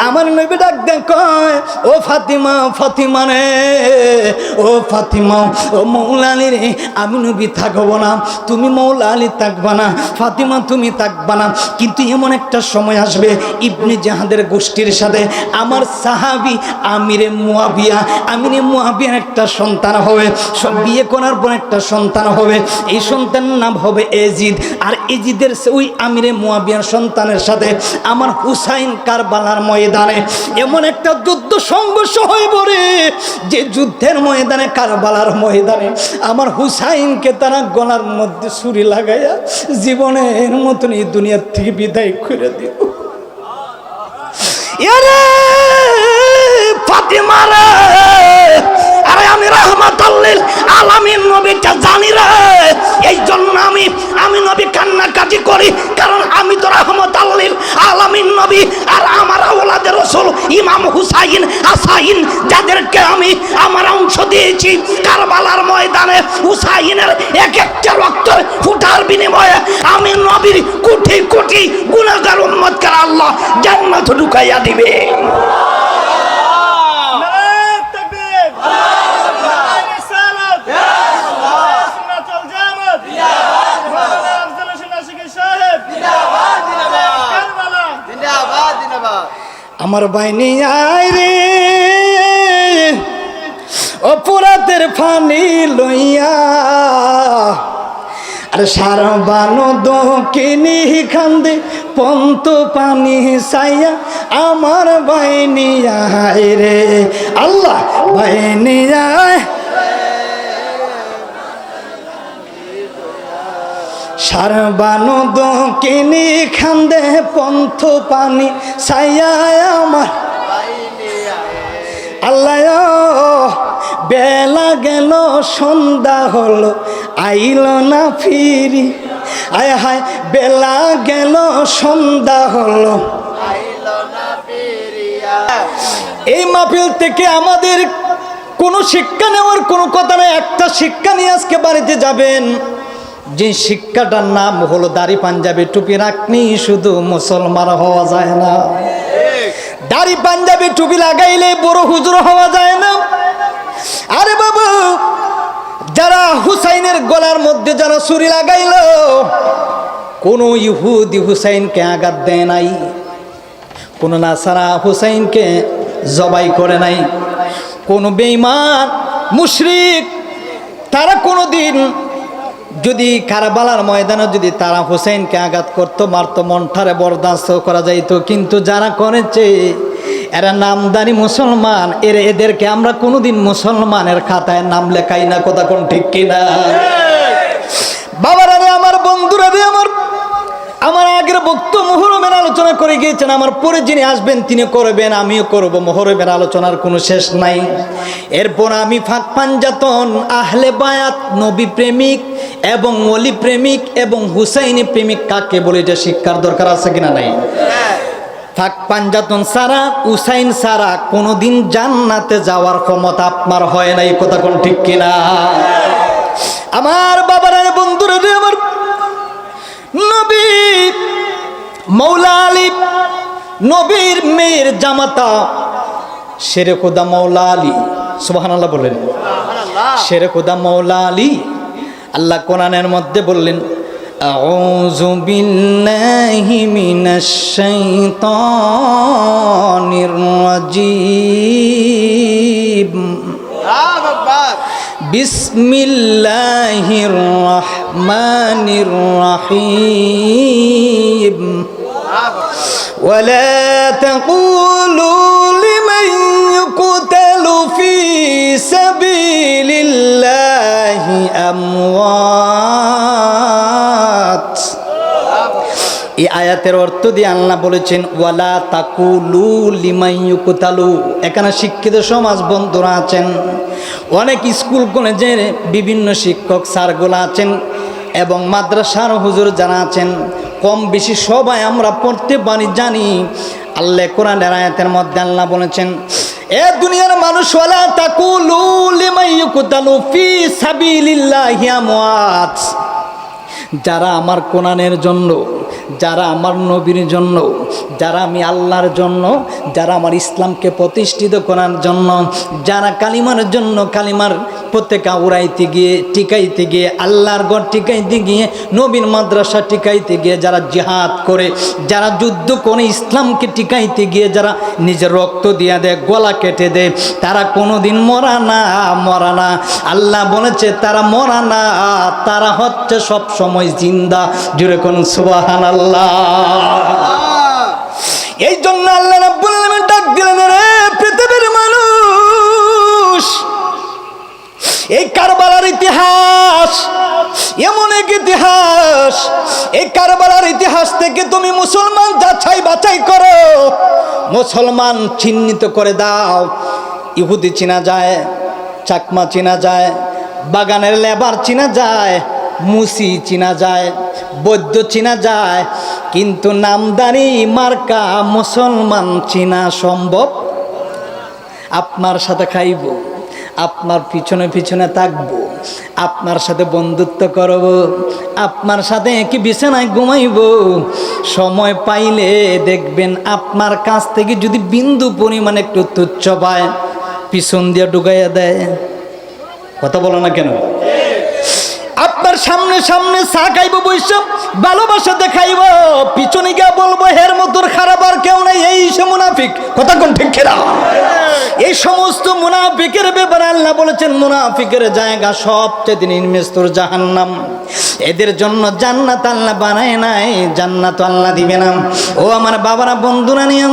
আমার নবী ডাক দেন কয়, ও ফাতিমা, ফাতিমা রে, ও ফাতিমা, ও মৌলা আলী রে, আমি নবী থাকবো না, তুমি মৌলা আলী থাকবা না, ফাতিমা তুমি থাকবা না, কিন্তু এমন একটা সময় আসবে ইবনে জাহাদের গোষ্ঠীর সাথে আমার সাহাবী আমিরে মুয়াবিয়ার একটা সন্তান হবে, সব বিয়ে করার পর একটা সন্তান হবে, এই সন্তানের নাম হবে এজিদ। আর এজিদের ওই আমিরে মুয়াবিয়ার সন্তানের সাথে আমার হুসাইন কারবালার ময়দানে এমন একটা যুদ্ধ সংঘর্ষ হয়ে পড়ে, যে যুদ্ধের ময়দানে, কারবালার ময়দানে আমার হুসাইনকে তারা গলার মধ্যে ছুরি লাগাইয়া জীবনের মতন এই দুনিয়ার থেকে বিদায় করে দিব। এরে ফাতিমা রে, আরে আমি রাহমাতুল লিল আলামিন নবীটা জানি রে, এই জন্য আমি নবী কান্নাকাটি করি, কারণ আমি তো রাহমাতুল লিল আলামিন নবী, আর আমার আওলাদের রাসূল ইমাম হুসাইন হাসাইন যাদেরকে আমি আমার অংশ দিয়েছি কারবালার ময়দানে, হুসাইনের এক একটা রক্তের ফুটার বিনিময়ে আমি নবীর কোটি কোটি গুনাহগার উম্মতকে আল্লাহ জান্নাতে ঢুকাইয়া দিবে। আমার বাইনি আয় রে অপরাধের ফানি লইয়া, আর সারা বানো দকিনি খান্দে পন্ত পানি সাইয়া, আমার বাইনি আয় রে আল্লাহ, বাইনি আয় সারবানো দকিনি খান্দে পন্থ পানি সাইয়া, আমার আল্লাহ বেলা গেল সন্ধ্যা হলো আইল না ফিরি, আয় হায় বেলা গেল সন্ধ্যা হলো আইল না ফিরি। এই মাহফিল থেকে আমাদের কোনো শিক্ষা নেওয়ার কোনো কথা নেই, একটা শিক্ষা নিয়ে আজকে বাড়িতে যাবেন, যে শিক্ষাটার নাম হলো দাড়ি পাঞ্জাবি টুপি রাখনি শুধু মুসলমান হওয়া যায় না, দাড়ি পাঞ্জাবি টুপি লাগাইলে বড় হুজুর হওয়া যায় না। আরে বাবু, যারা হুসাইনের গলার মধ্যে যারা ছুরি লাগাইল, কোন ইহুদি হুসাইনকে আঘাত দেয় নাই, কোন নাসারা হুসাইনকে জবাই করে নাই, কোন বেঈমান মুশরিক তারা কোনোদিন যদি কারবালার ময়দানে যদি তারা হুসাইনকে আঘাত করতো, মারতো, মনটারে বরদাস্ত করা যাইতো, কিন্তু যারা করেছে এরা নামদারি মুসলমান, এদেরকে আমরা কোনোদিন মুসলমানের খাতায় নাম লেখাই না, কথা কোন ঠিক কিনা? বাবারা রে, আমার বন্ধুরা রে, আমার আগের বক্তব্য মুহরমের আলোচনা করে গিয়েছেন, আমার পরে যিনি আসবেন তিনি করবেন, আমিও করব, মুহরমের আলোচনার কোনো শেষ নাই। এরপর আমি ফাঁক পাঞ্জাতন, আহলে বায়াত, নবী প্রেমিক এবং ওলি প্রেমিক এবং হুসাইনি প্রেমিক কাকে বলে, এটা শিক্ষার দরকার আছে কিনা নাই? ফাঁক পাঞ্জাতন সারা, হুসাইন সারা কোনোদিন জান্নাতে যাওয়ার ক্ষমতা আপনার হয় নাই, কথা কোন ঠিক কিনা? আমার বাবারা বন্ধুরা রে, আমার নবী মৌলা আলী, নবীর মেয়ের জামাতা শেরে খুদা মৌলা আলী, সুবহানাল্লাহ বললেন, শেরে খুদা মৌলা আলী আল্লাহ কোরআনের মধ্যে বললেন, আউযু বিল্লাহি মিনাশ শাইতানির রাজীম, বিসমিল্লাহির রহমানির রহিম, ওয়ালা তাকুলু লিমান ইউকতালু ফি সাবিলিল্লাহি আমওয়াত। এই আয়াতের অর্থ দিয়ে আল্লাহ বলেছেন ওয়ালা তাকুলু লিমান ইউকতালু। এখানে শিক্ষিত সমাজ বন্ধুরা আছেন, অনেক স্কুল কলেজের বিভিন্ন শিক্ষক স্যারগুলো আছেন এবং মাদ্রাসার হুজুর যারা আছেন, কম বেশি সবাই আমরা পড়তে পারি, জানি। আল্লাহ কোরআনের আয়াতের মধ্যে আল্লাহ বলেছেন, এ দুনিয়ার মানুষ, ওয়ালা তাকুলু লিমান ইউকতালু ফি সাবিলিল্লাহি আমওয়াত, যারা আমার কোরআনের জন্য যারা আমার নবীর জন্য, যারা আমি আল্লাহর জন্য, যারা আমার ইসলামকে প্রতিষ্ঠিত করার জন্য, যারা কালিমার জন্য কালিমার পতাকা উড়াইতে গিয়ে টিকাইতে গিয়ে আল্লাহর ঘর টিকাইতে গিয়ে নবীর মাদ্রাসা টিকাইতে গিয়ে যারা জিহাদ করে, যারা যুদ্ধ করে ইসলামকে টিকাইতে গিয়ে যারা নিজের রক্ত দিয়ে দেয়, গলা কেটে দেয়, তারা কোনোদিন মরা না, মরা না। আল্লাহ বলেছে তারা মরা না, তারা হচ্ছে সব সময় জিন্দা। জুড়ে কোন সুবহানাল্লাহ। এই জন্য আল্লাহ রাব্বুল আলামিন ডাক দিলেন, রে পৃথিবীর মানুষ, এই কারবালার ইতিহাস এমন এক ইতিহাস, এই কারবালার ইতিহাস থেকে তুমি মুসলমান যাচাই বাছাই করো, মুসলমান চিহ্নিত করে দাও। ইহুদি চিনা যায়, চাকমা চিনা যায়, বাগানের লেবার চিনা যায়, মুসি চিনা যায়, বৈদ্য চিনা যায়, কিন্তু নামদারি মার্কা মুসলমান চিনা সম্ভব। আপনার সাথে খাইব, আপনার পিছনে পিছনে থাকবো, আপনার সাথে বন্ধুত্ব করব, আপনার সাথে একই বিছানায় ঘুমাইব, সময় পাইলে দেখবেন আপনার কাছ থেকে যদি বিন্দু পরিমাণ একটু তুচ্ছ পায় পিছন দিয়ে ঢুকাইয়া দেয়। কথা বলো না কেন? আপনার সামনে সামনে চা খাইব, বৈশাখ ভালোবাসা দেখাইব, পিছনে গিয়ে বলবো হের মতোর খারাপ আর কেউ নাই, এই সে মুনাফিক। কথা কোন ঠিক খেলা? এই সমস্ত মুনাফিকের ব্যাপারে আল্লাহ বলেছেন মুনাফিকের জায়গা সবচেয়ে নিম্নস্তর জাহান্নাম। এদের জন্য জান্নাত আল্লাহ বানায় নাই, জান্নাত আল্লাহ দিবে না। ও আমার বাবারা, বন্ধুরা, নিয়ে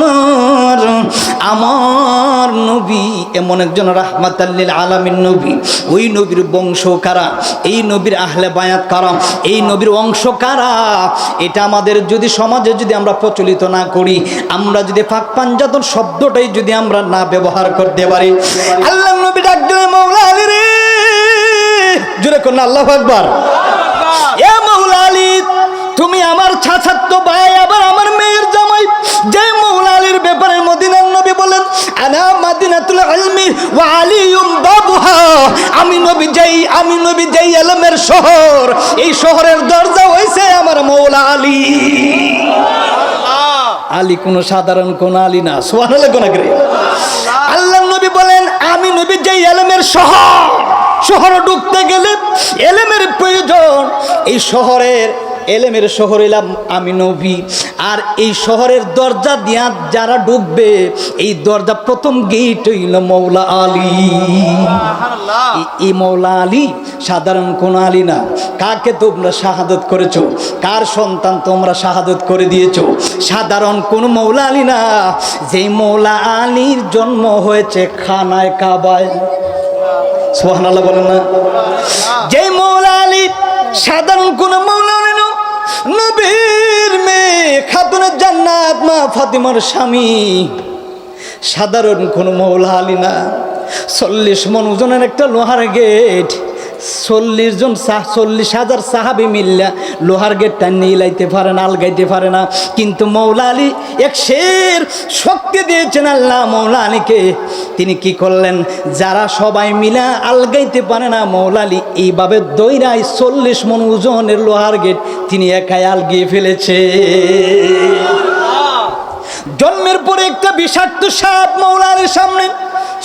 আমার নবী এমন একজন রাহমাতাল লিল আলামিন নবী। ওই নবীর বংশ কারা, এই নবীর আহলে বায়াত কারা, এই নবীর অংশ কারা, এটা আমাদের যদি সমাজে যদি আমরা প্রচলিত না করি, আমরা যদি পাক পাঞ্জাতন শব্দটাই যদি আমরা না ব্যবহার করতে পারি, আল্লাহ নবী ডাক দিলেন, মাওলা আলী রে, জোরে কোন আল্লাহু আকবার। এ মাওলা আলী, তুমি আমার চাচাতো ভাই, আবার আমার মেয়ের জামাই। যে মাওলা আলীর ব্যাপারে মদিনার নবী বলেন, আনা মাদিনাতুল ইলমি ওয়া আলিয়ুম বাবুহা, আমি নবী যেই ইলমের শহর, এই শহরের দরজা হইছে আমার মাওলা আলী। আলী কোন সাধারণ কোন আলী না, সুবহানাল্লাহ কোন করে। আল্লাহ নবী বলেন, আমি নবী যেই ইলমের শহর, শহরে ঢুকতে গেলে ইলমের প্রয়োজন, এই শহরের এলেমের শহর এলাম আমি নবী। আর এই শহরের দরজা দিয়া যারা ঢুকবে, এই দরজা প্রথম গেট হইল মৌলা আলী। এই মৌলা আলী সাধারণ কোন আলী না। কাকে তোমরা শাহাদত করেছো, কার সন্তান তোমরা শাহাদত করে দিয়েছো, সাধারণ কোন মৌলা আলী না। যেই মৌলা আলীর জন্ম হয়েছে খানায় কাবায়। সুবহানাল্লাহ বলেন না? যেই মৌলা আলী সাধারণ কোন মৌলা আলী না, নবীর মেয়ে খাতুনে জান্নাত মা ফাতিমার স্বামী, সাধারণ কোন মৌলা আলী না। 40 মণ ওজনের একটা লোহার গেট, 40,000 সাহাবী মিল্লা লোহার গেটটা নিলাইতে পারে না, আলগাইতে পারে না। কিন্তু মৌলা আলী এক শের শক্তি দিয়েছেন আল্লাহ মৌলা আলীকে। তিনি কি করলেন, যারা সবাই মিলা আলগাইতে পারে না, মৌলা আলী এইভাবে দইরায় 40 মণ ওজনের লোহার গেট তিনি একাই আলগিয়ে ফেলেছে। জন্মের পরে একটা বিষাক্ত সাপ মৌলা আলীর সামনে,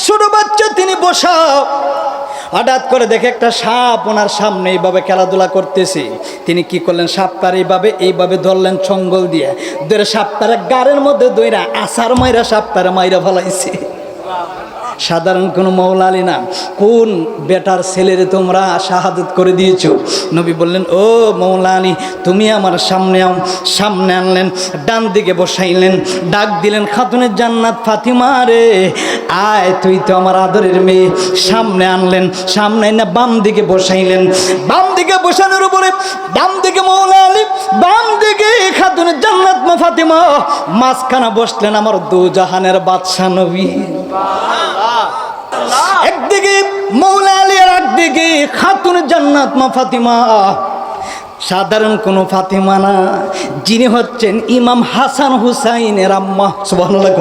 ছোট বাচ্চা তিনি বসা, হঠাৎ করে দেখে একটা সাপ ওনার সামনে এইভাবে খেলাধুলা করতেছে। তিনি কি করলেন, সাপটার এইভাবে ধরলেন ছঙ্গল দিয়ে, ধরে সাপটার গাড়ের মধ্যে দইরা আসার মাইরা সাপটার মাইরা ফেলাইছে। সাধারণ কোনো মৌলা আলী না। কোন বেটার ছেলেরে তোমরা শাহাদত করে দিয়েছো? নবী বললেন, ও মৌলা আলী, তুমি আমার সামনে সামনে আনলেন, ডান দিকে বসাইলেন, ডাক দিলেন, খাতুনের জান্নাত ফাতিমা রে আয়, তুই তো আমার আদরের মেয়ে। সামনে আনলেন, সামনে না বাম দিকে বসাইলেন, বাম দিকে বসানোর উপরে ডান দিকে মৌলা আলী, বাম দিকে খাতুনের জান্নাত মা ফাতিমা, মাঝখানে বসলেন আমার দু জাহানের বাদশা নবী। একদিকে মৌলা আলী আর একদিকে খাতুন জান্নাত মা ফাতিমা। সাধারণ কোনো ফাতিমা না, যিনি হচ্ছেন ইমাম হাসান হুসাইনের আম্মা। সুবহানাল্লাহ।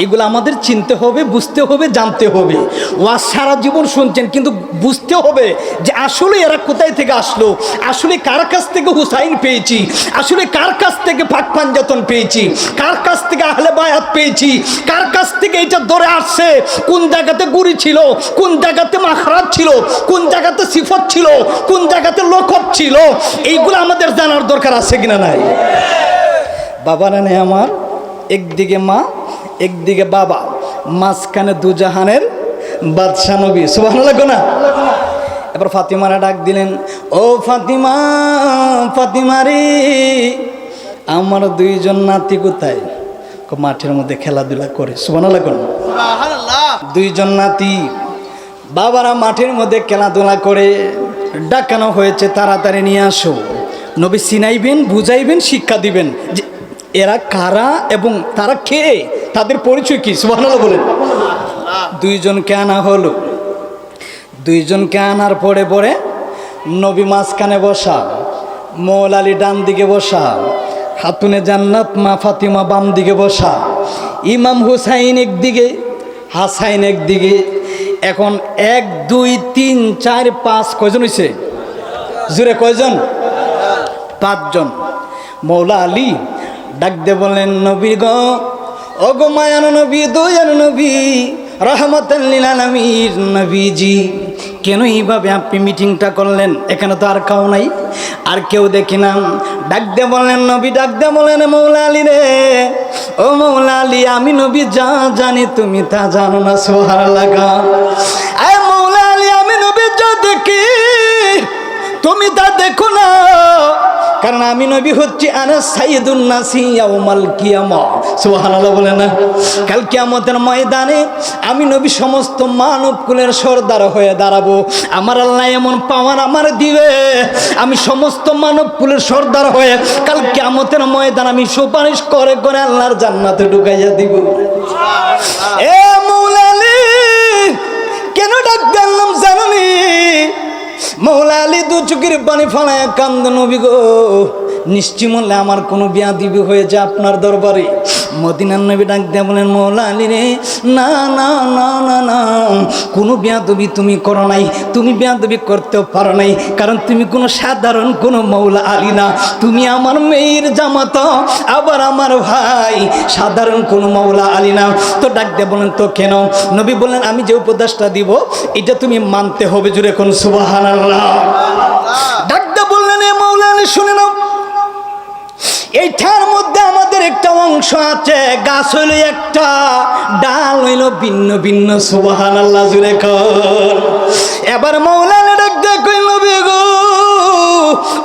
এগুলো আমাদের চিনতে হবে, বুঝতে হবে, জানতে হবে। ওয়াজ সারা জীবন শুনছেন, কিন্তু বুঝতে হবে যে আসলে এরা কোথায় থেকে আসলো, আসলে কার কাছ থেকে হুসাইন পেয়েছি, আসলে কার কাছ থেকে ফাঁক পাঞ্জাতন পেয়েছি, কার কাছ থেকে আহলে বায়াত পেয়েছি, কার কাছ থেকে এটা ধরে আসছে, কোন জায়গাতে গুরি ছিল, কোন জায়গাতে মাখরাজ ছিল, কোন জায়গাতে সিফত ছিল, কোন জায়গাতে লকব ছিল, এইগুলো আমাদের জানার দরকার আছে কিনা নাই? বাবারা নেই আমার, একদিকে মা একদিকে বাবা, মাঝখানে দুজাহানের বাদশা নবী, সুবহানাল্লাহ না? এবার ফাতিমারা ডাক দিলেন, ও ফাতিমা, ফাতিমা রে, আমার দুইজন নাতি কোথায়? মাঠের মধ্যে খেলাধুলা করে, সুবহানাল্লাহ না? দুইজন নাতি বাবারা মাঠের মধ্যে খেলাধুলা করে, ডাকানো হয়েছে, তাড়াতাড়ি নিয়ে আসো। নবী চিনাইবেন, বুঝাইবেন, শিক্ষা দিবেন যে এরা কারা এবং তারা কে, তাদের পরিচয় কি, সুবহানাল্লাহ বলেন। দুইজনকে আনা হলো, দুইজনকে আনার পরে পরে নবী মাঝখানে বসা, মৌলা আলী ডান দিকে বসা, খাতুনে জান্নাত মা ফাতিমা বাম দিকে বসা, ইমাম হুসাইন একদিকে, হাসাইন একদিকে। এখন 1 2 3 4 5 কয়জন হয়েছে? জুড়ে কয়জন? 5 জন। মৌলা আলী ডাক দিয়ে বললেন, নবী গো, ও গো মায়ান নবী, দয়ার নবী, রহমাতাল লিল আলামিন নবীজি, কেন এইভাবে আপনি মিটিংটা করলেন? এখানে তো আর কেউ নাই, আর কেউ দেখি না। ডাক দিয়ে বললেন নবী, ডাক দিয়ে বললেন, মৌলা আলী রে, ও মৌলা আলী, আমি নবী যা জানি তুমি তা জানো না, সুবহানাল্লাহ। আয় মৌলা আলী, আমি নবী যা দেখি তুমি তা দেখো না, কারণ আমি নবী হচ্ছি আনা সাইয়্যিদুন নাসি ইয়াউমাল কিয়ামা, সুবহানাল্লাহ বলে না? কাল কিয়ামতের ময়দানে আমি নবী সমস্ত মানব কুলের সরদার হয়ে দাঁড়াবো। আমার আল্লাহ এমন পাওয়ার আমার দিবে, আমি সমস্ত মানব কুলের সরদার হয়ে কাল কিয়ামতের ময়দান আমি সুপারিশ করে করে আল্লাহর জান্নাতে ঢুকাইয়া দিব। এ মৌলা আলী, কেন ডাক দিলাম জানি? মৌলা আলী দু চোখের পানি ফলায় কান্দ, নবী গো, নিশ্চয় মূল্যে আমার কোনো বিয়াদবি হয়েছে আপনার দরবারে। মদিনার নবী ডাক দিয়ে বলেন, মৌলা আলী রে, না না না না না, কোনো বিয়াদবি তুমি করো নাই, তুমি বিয়াদবি করতেও পারো নাই, কারণ তুমি কোনো সাধারণ কোনো মৌলা আলী না, তুমি আমার মেয়ের জামাতা, আবার আমার ভাই, সাধারণ কোনো মৌলা আলী না। তো ডাক দিয়ে বলেন, তো কেন? নবী বললেন, আমি যে উপদেশটা দিব এটা তুমি মানতে হবে, জুড়ে কোন সুবহানাল্লাহ। ডাক দিয়ে বললেন, এ মৌলা আলী শুনে নাও, এইটার মধ্যে আমাদের একটা অংশ আছে, গাছ হইল একটা, ডাল হইল ভিন্ন ভিন্ন, সুবহানাল্লাহ জুড়ে কর। এবার মৌলা আলী ডাক দিয়ে কইল, নবী গো,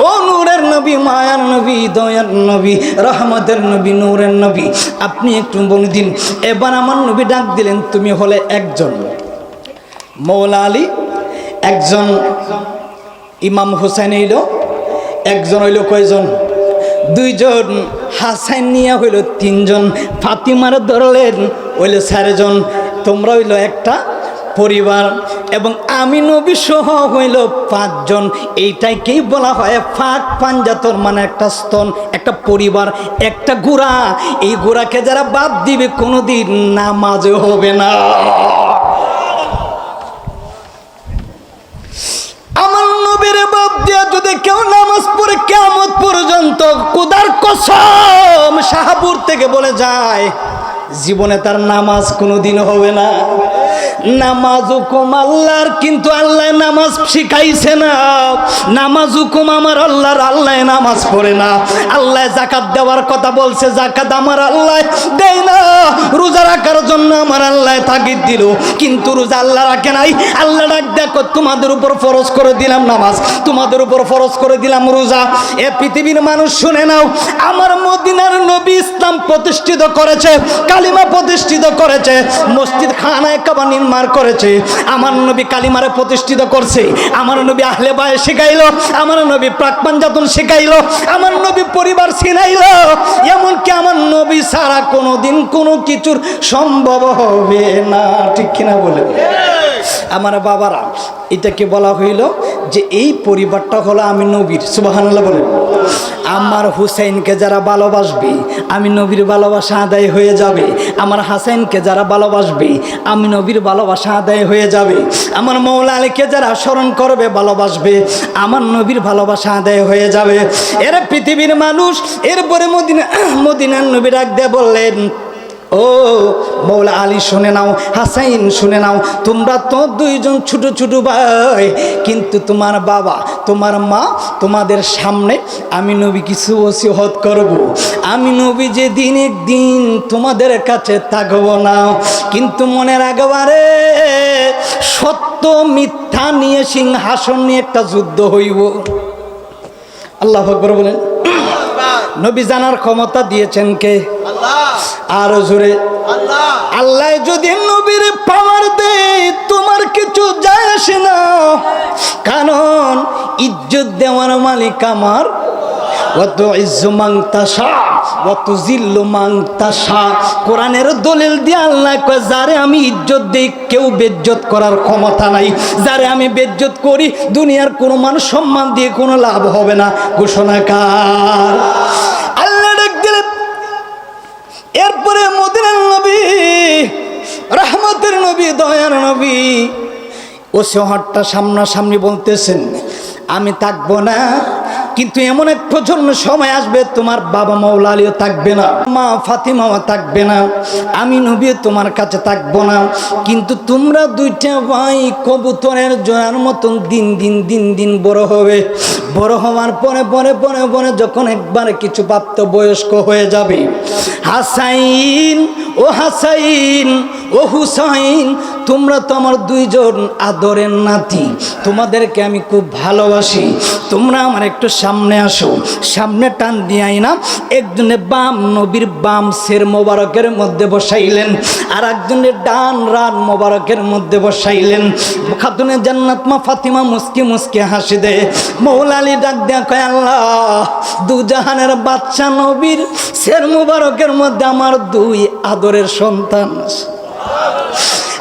ও নূরের নবী, মায়ার নবী, দয়ার নবী, রহমতের নবী, নূরের নবী, আপনি একটু বলে দিন। এবার আমার নবী ডাক দিলেন, তুমি হলে একজন মৌলা আলী, একজন ইমাম হুসাইন হইল, একজন হইল কয়জন? 2 জন। হাসাইন নিয়ে হইল 3 জন, ফাতিমার ধরলেন হইল 4 জন। তোমরা হইল একটা পরিবার, এবং আমি নবী সহ হইল 5 জন। এইটাকেই বলা হয় ফাঁক পাঞ্জাতন, মানে একটা স্তন, একটা পরিবার, একটা গোড়া। এই গোড়াকে যারা বাদ দিবে কোনোদিন নামাজ হবে না। আমার নবীর বাদ দিয়া যদি কেউ নামাজ পড়ে কিয়ামত পর্যন্ত, খোদার কসম শাহপুর থেকে বলে যায়, জীবনে তার নামাজ কোনোদিন হবে না। নামাজ হুকুম আল্লাহর, কিন্তু আল্লাহ নামাজ শিখাইছে না। নামাজ হুকুম আমার আল্লাহর, আল্লাহ নামাজ পড়ে না। আল্লাহ জাকাত দেওয়ার কথা বলছে, জাকাত আমার আল্লাহ দেয় না। রোজা রাখার জন্য আমার আল্লাহ তাগিদ দিল, কিন্তু রোজা আল্লাহ রাখে নাই। আল্লাহ ডাক দেখো, তোমাদের উপর ফরজ করে দিলাম নামাজ, তোমাদের উপর ফরজ করে দিলাম রোজা। এ পৃথিবীর মানুষ শুনে নাও, আমার মদিনার নবী ইসলাম প্রতিষ্ঠিত করেছে, কালিমা প্রতিষ্ঠিত করেছে, মসজিদ খানায় কাবা নির্মাণ করেছে। আমার নবী কালিমারে প্রতিষ্ঠিত করছে, আমার নবী আহলে বায়াত শিখাইলো, আমার নবী প্রাক পাঞ্জাতন শিখাইলো, আমার নবী পরিবার চিনাইলো। এমনকি আমার নবী ছাড়া কোনোদিন কোনো কিছুর সম্ভব হবে না, ঠিক কিনা বলে? আমার বাবারা, এটাকে বলা হইল যে এই পরিবারটা হলো আমি নবীর। সুবহানাল্লাহ বলেন। আমার হুসাইনকে যারা ভালোবাসবে আমি নবীর ভালোবাসা আদায় হয়ে যাবে। আমার হাসাইনকে যারা ভালোবাসবে আমি নবীর ভালোবাসা আদায় হয়ে যাবে। আমার মৌলা আলীকে যারা স্মরণ করবে ভালোবাসবে আমার নবীর ভালোবাসা আদায় হয়ে যাবে। এরা পৃথিবীর মানুষ। এরপরে মদিনার নবী ডাক দিয়ে বললেন, ও মৌলা আলী শুনে নাও, হাসাইন শুনে নাও, তোমরা তো দুইজন ছোট ছোট ভাই, কিন্তু তোমার বাবা তোমার মা তোমাদের সামনে আমি নবী কিছু ওসিয়ত করব। আমি নবী যে দিন একদিন তোমাদের কাছে থাকবো না, কিন্তু মনে রাখবারে সত্য মিথ্যা নিয়ে সিংহাসন নিয়ে একটা যুদ্ধ হইব। আল্লাহু আকবার বলেন। নবী জানার ক্ষমতা দিয়েছেন কে? আর জোরে আল্লাহ। আল্লাহ যদি নবীর পাওয়ার দেয় তোমার কিছু যায় আসে না, কারণ ইজ্জত দেওয়ার মালিক আমার। ওয়াত ইজ্জু মান তাশা ওয়া তুযিল্লু মান তাশা। কোরআনের দলিল দিয়ে আল্লাহ কয়, যারে আমি ইজ্জত দেই কেউ বেজ্জত করার ক্ষমতা নাই, যারে আমি বেজ্জত করি দুনিয়ার কোনো মানুষ সম্মান দিয়ে কোনো লাভ হবে না। ঘোষণাকার আল্লাহ ডাক দিলেন। এরপরে মদিনার নবী, রহমতের নবী, দয়ার নবী ওসিয়তটা সামনাসামনি বলতেছেন, আমি থাকবো না, কিন্তু এমন এক প্রজন্ম সময় আসবে তোমার বাবা মৌলা আলীও থাকবে না, মা ফাতিমাও থাকবে না, আমি নবী তোমার কাছে থাকবো না, কিন্তু তোমরা দুইটা ভাই কবুতরের জোড়ার মতন দিন দিন দিন দিন বড় হবে। বড় হওয়ার পরে পরে পরে পরে যখন একবারে কিছু প্রাপ্ত বয়স্ক হয়ে যাবে, হাসাইন ও হাসাইন ও হুসাইন, তোমরা তো আমার দুইজন আদরের নাতি, তোমাদেরকে আমি খুব ভালোবাসি, তোমরা আমার একটু সামনে আসো। সামনে টান দিয়াই না একজনে বাম নবীর বাম সের মোবারকের মধ্যে বসাইলেন, আর একজনের ডান রান মোবারকের মধ্যে বসাইলেন। খাতুনে জান্নাত মা ফাতিমা মুস্কি মুস্কি হাসি দেয়। মৌলা আলী ডাক দেয়া কয়, আল্লাহ দু জাহানের বাদশা নবীর সের মোবারকের মধ্যে আমার দুই আদরের সন্তান।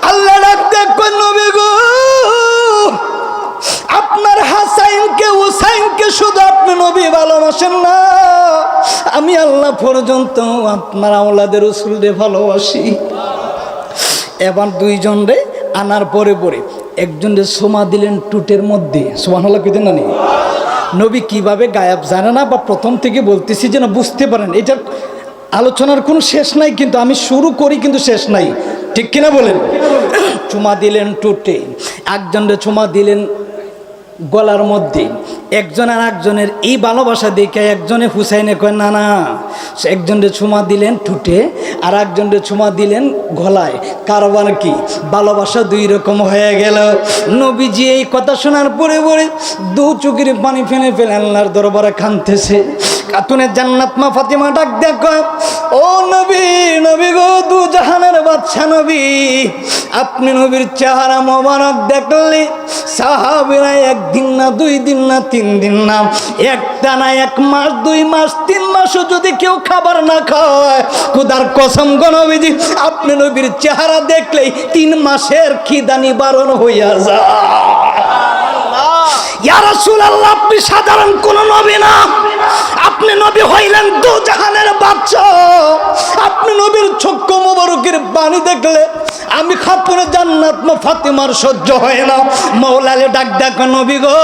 আল্লাহ ডাক দেয়া কয়, নবী গো, আপনার হাসাইনকে হুসাইনকে শুধু আপনি নবী ভালোবাসেন না, আমি আল্লাহ পর্যন্ত আপনার আওলাদের রাসূলকে ভালোবাসি। এবার দুইজন রে আনার পরে পরে একজনরে সোমা দিলেন টুটের মধ্যে। সুবহানাল্লাহ কইতেন না? নবী কিভাবে গায়েব জানে না, বা প্রথম থেকে বলতেছি যেন বুঝতে পারেন। এটার আলোচনার কোনো শেষ নাই, কিন্তু আমি শুরু করি কিন্তু শেষ নাই, ঠিক কিনা বলেন? চুমা দিলেন টুটে, একজনরে চুমা দিলেন গলার মধ্যে। একজন আর একজনের এই ভালোবাসা দেখে একজনে হুসাইনে কয়, না না, একজনরে চুমা দিলেন ঠুটে আর একজনরে চুমা দিলেন গলায়। কারবার কি ভালোবাসা দুই রকম হয়ে গেল। নবীজি এই কথা শোনার পরে পরে দু চোখের পানি ফেলে ফেলে আল্লাহর দরবারে কাঁদতেছে। খাতুনে জান্নাত মা ফাতিমা ডাক দেখো, ও নবী, নবী গো, দু জাহানের বাদশা নবী, আপনি নবীর চেহারা মোবারক দেখলে সাহাবীরা একদিন না, দুই দিন না, তিন দিন না, একটা না, এক মাস, দুই মাস, তিন মাসও যদি কেউ খাবার না খায়, খোদার কসম গো নবীজি, আপনি নবীর চেহারা দেখলেই 3 মাসের খিদা নিবারণ হইয়া যায়। ইয়া রাসূলুল্লাহ, আপনি সাধারণ কোন নবী না, আপনি নবী হইলেন দু জাহানের বাদশা। আপনি নবীর চক্ষু মোবারকের বাণী দেখলে আমি খাতুনে জান্নাত মা ফাতিমার সহ্য হয় না। মৌলা আলী ডাক ডাক, নবী গো,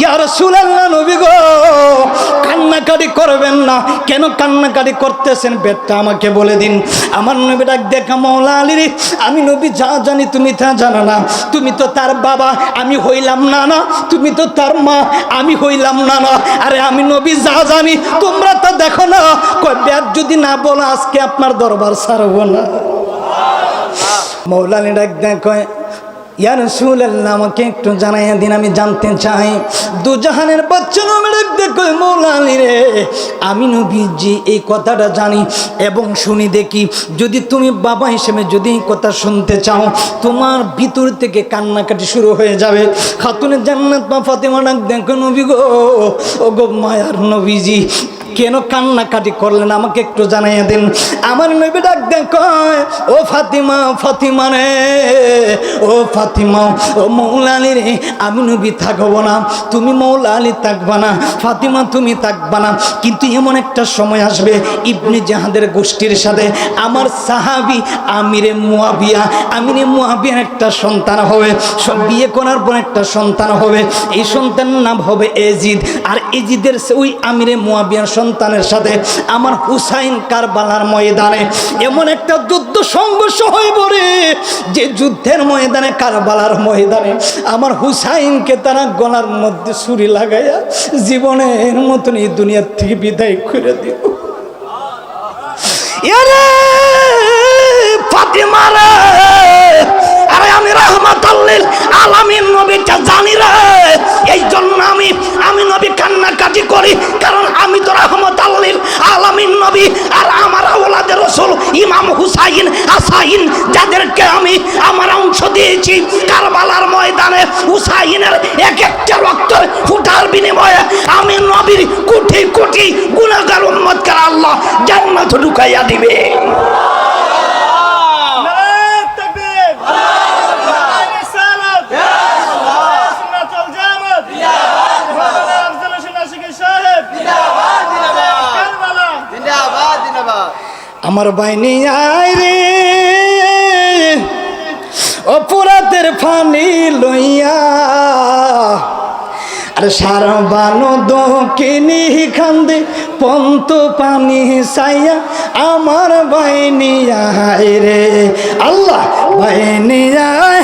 ইয়া রাসূলুল্লাহ, নবী গো, কান্নাকাটি করবেন না। কেন কান্নাকাটি করতেছেন বেটা আমাকে বলে দিন। আমার নবী ডাক দেখা, মৌলা আলী রে, আমি নবী যা জানি তুমি তা জানো না। তুমি তো তার বাবা, আমি হইলাম না না, তুমি তো তার মা, আমি হইলাম না না। আরে আমি নবী যা জানি তোমরা তা দেখো না। কয় ব্যাপ যদি না বলো আজকে আপনার দরবার ছাড়ব না। মৌলা আলী ডাক দেখ, ইয়া রাসূলুল্লাহ, আমাকে একটু জানাইয়া দিন, আমি জানতে চাই। দু জাহানের বাচ্চা নবী ডাক দেখ, মৌলা আলী রে, আমি নবীজি এই কথাটা জানি এবং শুনি দেখি। যদি তুমি বাবা হিসেবে যদি এই কথা শুনতে চাও, তোমার ভিতর থেকে কান্নাকাটি শুরু হয়ে যাবে। খাতুনে জান্নাত মা ফাতিমা ডাক দেখ, নবী গো, ও গো মায়ার নবীজি, কেন কান্নাকাটি করলেন আমাকে একটু জানাইয়া দিন। আমার নবী ডাক দেন কয়, ও ফাতিমা, ফাতিমা রে, ও ফাতিমা, ও মৌলা আলী রে, আমি নবী থাকবো না, তুমি মৌলা আলী থাকবা না, ফাতিমা তুমি থাকবা না, কিন্তু এমন একটা সময় আসবে ইবনে জাহাদের গোষ্ঠীর সাথে আমার সাহাবী আমিরে মুয়াবিয়ার একটা সন্তান হবে, সব বিয়ে করার পর একটা সন্তান হবে, এই সন্তানের নাম হবে এজিদ। আর এজিদের ওই আমিরে মুয়াবিয়ার সন্তানের সাথে আমার হুসাইন কারবালার ময়দানে এমন একটা যুদ্ধ সংঘর্ষ হয়ে পড়ে যে যুদ্ধের ময়দানে, কারবালার ময়দানে আমার হুসাইনকে তারা গলার মধ্যে ছুরি লাগাইয়া জীবনের মতন এই দুনিয়ার থেকে বিদায় করে দিব। ফাতিমা রে, আরে আমি রাহমাতুল লিল আলামিন নবীটা জানি রে, এই জন্য আমি নবী কান্নাকাটি করি, কারণ আমি তো রাহমাতুল লিল আলামিন নবী। আর আমার আওলাদের রাসূল ইমাম হুসাইন হাসাইন যাদেরকে আমি আমার অংশ দিয়েছি কারবালার ময়দানে, হুসাইনের এক একটা রক্তের ফুটার বিনিময়ে আমি নবীর কোটি কোটি গুনাহগার উম্মতকে আল্লাহ জান্নাতে ঢুকাইয়া দিবে। আমার বাইনি আয় রে অপরাধের ফানি লইয়া, আর সারা বানো দোকিনি খান্দে পন্ত পানি চাইয়া, আমার বাইনি আয় রে আল্লাহ, বাইনি আয়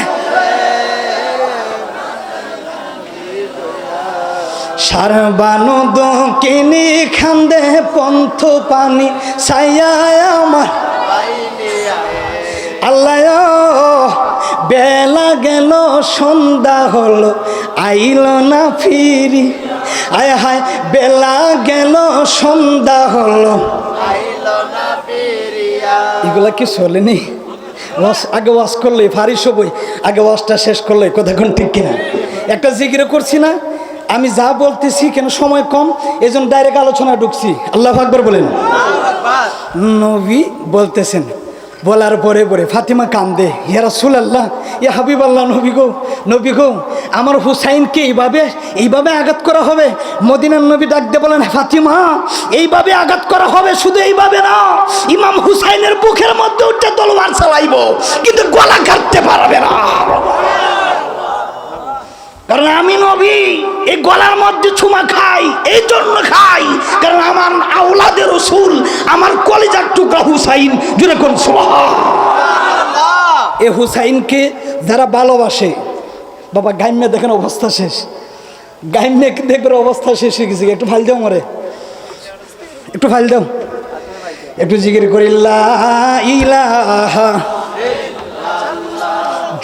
সারবানো দোকিনি খান্দে পন্থ পানি ছাইয়া আমার আল্লাহ। বেলা গেল সন্ধ্যা হলো আইল না ফিরি, আয় হায় বেলা গেল সন্ধ্যা হলো আইল না ফিরি। এগুলা কি চলেনি? আগে ওয়াজ করলে ফারিস বই, আগে ওয়াজটা শেষ করলে কতক্ষণ ঠিক কিনা? একটা জিকির করছি না আমি, যা বলতেছি কেন সময় কম এজন্য ডাইরেক্ট আলোচনা ঢুকছি। আল্লাহু আকবার বলেন। নবী বলতেছেন, বলার পরে পরে ফাতিমা কান্দে, ইয়া রাসূলুল্লাহ, ইয়া হাবিবাল্লাহ, নবী গো আমার হুসাইনকে এইভাবে আঘাত করা হবে? মদিনার নবী ডাক দিয়ে বলেন, ফাতিমা এইভাবে আঘাত করা হবে, শুধু এইভাবে না, ইমাম হুসাইনের বুকের মধ্যে উঠে তলোয়ার চালাইব, কিন্তু গলা কাটতে পারবে না, কারণ আমি নবী এই গলার মধ্যে ছুমা খাই, এই জন্য খাই কারণ আমার আওলাদের রাসূল, আমার কলিজার টুকরা হুসাইন, জুড়ে কোন সুবহানাল্লাহ। এই হুসাইনকে যারা ভালোবাসে, বাবা গাইমে দেখেন অবস্থা শেষ, গাইমে দেখবেন অবস্থা শেষ হয়ে গেছে। একটু ফাইল দাও মরে, একটু ফাইল দাও, একটু জিকির করি লা ইলাহা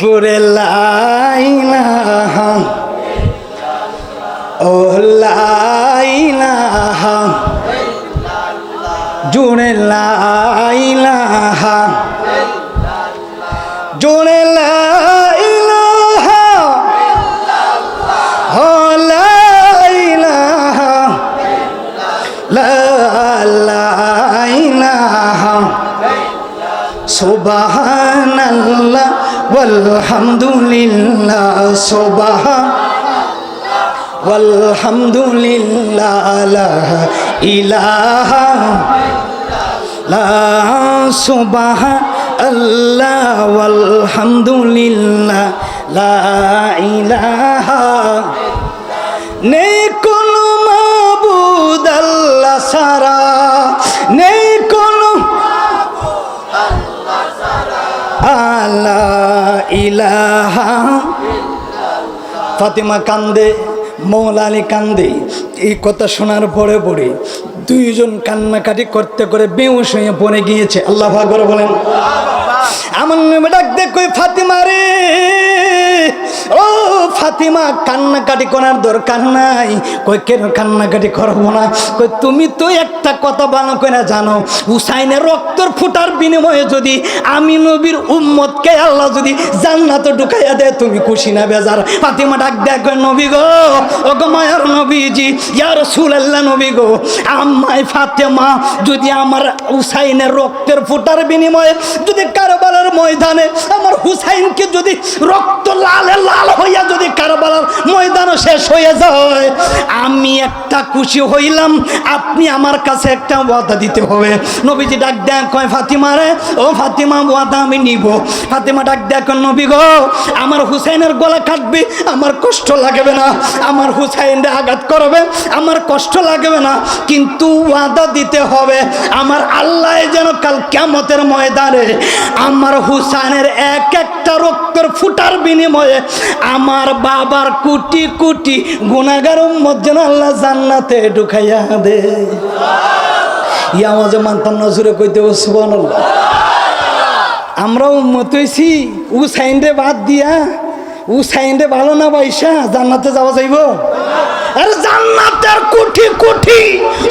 জোরে লা ইলাহা, ও লা ইলাহা জোরে লা ইলাহা, জোরে লা ইলাহা, ও লা ইলাহা, লা ইলাহা, সুবহানাল্লাহ ওয়ালহামদুলিল্লাহ, সুবহানাল্লাহ ওয়ালহামদুলিল্লাহ, লা ইলাহা ইল্লাল্লাহ, সুবহানাল্লাহ ওয়ালহামদুলিল্লাহ, লা ইলাহা নেই কোনো মাবুদ আল্লাহ ছাড়া, নেই কোনো আল্লাহ ইলাহা। ফাতিমা কান্দে, মৌলা আলী কান্দে, এই কথা শোনার পরে পরে দুইজন কান্নাকাটি করতে করে বেহুশ হয়ে পড়ে গিয়েছে। আল্লাহু আকবার বলেন। আমার নবী ডাক দে কই, ফাতিমা রে ও ফাতিমা কান্নাকাটি করার দরকার নাই। কই কেন কান্নাকাটি করবো না? কই তুমি তো একটা কথা ভালো করে জানো, হুসাইনের রক্তের ফুটার বিনিময়ে যদি আমি নবীর উম্মতকে আল্লাহ যদি জান্নাতে ঢুকাইয়া দেয়, তুমি খুশি না বেজার? ফাতিমা ডাক দেয়, কই নবী গো, ও গো মায়ার নবীজি, ইয়া রাসূলুল্লাহ, নবী গো, আম্মাই ফাতেমা যদি আমার হুসাইনের রক্তের ফুটার বিনিময়ে যদি কারবালার ময়দানে আমার হুসাইনকে যদি রক্ত লালে লাল হইয়া যদি কারবালার ময়দানে শেষ হয়ে যায়, আমি একটা খুশি হইলাম, আপনি আমার কাছে একটা ওয়াদা দিতে হবে। নবীজি ডাক দেন, কয় ফাতিমা রে, ও ফাতিমা, ওয়াদা আমি নিব। ফাতিমা ডাক দেন, নবী গো, আমার হুসাইনের গলা কাটবে, আমার কষ্ট লাগবে না, আমার হুসাইনরে আঘাত করবে, আমার কষ্ট লাগবে না, কিন্তু ওয়াদা দিতে হবে আমার আল্লাহ যেন কাল কিয়ামতের ময়দানে আমার হুসাইনের এক একটা রক্তের ফুটার বিনিময়ে আমার বাবার কোটি কোটি গুনাহগার উম্মত যেন আল্লাহ জান্নাতে ঢুকাইয়া দে। ইয়া আওয়াজে মানতাম না, জোরে কইতে সুবহানাল্লাহ। আমরা উম্মত হইছি হুসাইনরে বাদ দিয়া, হুসাইনরে ভালো না বাইসা জান্নাতে যাওয়া যাইব? আরে জান্নাতের কোটি কোটি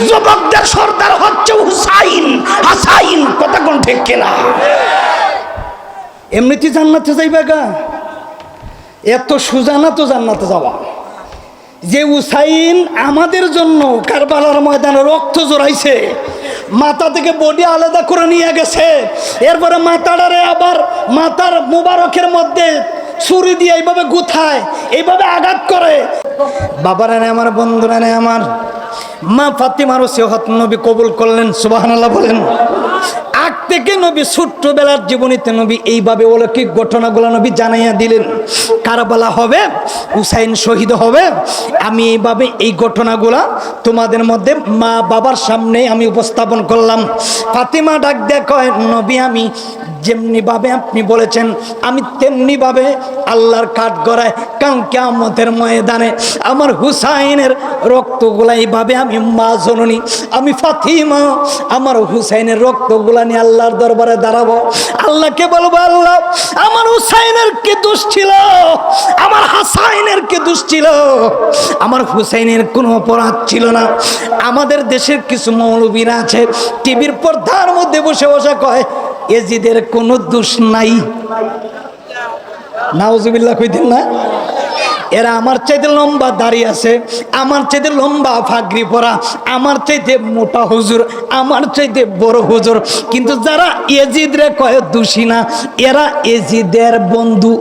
যুবকদের সর্দার হচ্ছে হুসাইন, হাসাইন, কথা কোন ঠিক কিনা? এমনিতে জান্নাতে যাইবা গা? এত সোজা না তো জান্নাতে যাওয়া। যে হুসাইন আমাদের জন্য কারবালার ময়দানে রক্ত জোড়াইছে, মাথা থেকে বডি আলাদা করে নিয়ে গেছে, এরপরে মাথাটারে আবার মাথার মুবারকের মধ্যে ছুরি দিয়ে এইভাবে গুথায়, এইভাবে আঘাত করে। বাবারা নেই আমার, বন্ধুরা নেই আমার, মা ফাতিমার ওসিয়ত নবী কবুল করলেন, সুবহানাল্লাহ বলেন। আগ থেকে নবী ছোট্টবেলার জীবনীতে নবী এইভাবে অলৌকিক ঘটনাগুলো নবী জানাইয়া দিলেন। কারবালা হবে, হুসাইন শহীদ হবে, আমি এইভাবে এই ঘটনাগুলা তোমাদের মধ্যে মা বাবার সামনে আমি উপস্থাপন করলাম। ফাতিমা ডাক দেয়, কয় নবী, আমি যেমনিভাবে আপনি বলেছেন আমি তেমনিভাবে আল্লাহর কাঠ গড়ায় কাল কিয়ামতের ময়দানে আমার হুসাইনের রক্তগুলা এইভাবে আমি মা জননী, আমি ফাতিমা আমার হুসাইনের রক্তগুলা নিয়ে আল্লাহর দরবারে দাঁড়াবো। আল্লাহকে বলবো, আল্লাহ আমার হুসাইনের কি দোষ ছিল, আমার হাসাইনের কি দোষ ছিল, আমার হুসাইনের কোনো অপরাধ ছিল না। আমাদের দেশের কিছু মৌলবীরা আছে টিভির পর্দার মধ্যে বসে বসে কয় এজিদের কোনো দোষ নাই। নাউজুবিল্লাহ কইতেন না? এরা আমার চাইতে লম্বা দাড়ি আছে, আমার চাইতে লম্বা ফাগরি পরা, আমার চাইতে মোটা হুজুর, আমার চাইতে বড় হুজুর, কিন্তু যারা এজিদ রে কয় দোষী না, এরা এজিদের বন্ধু।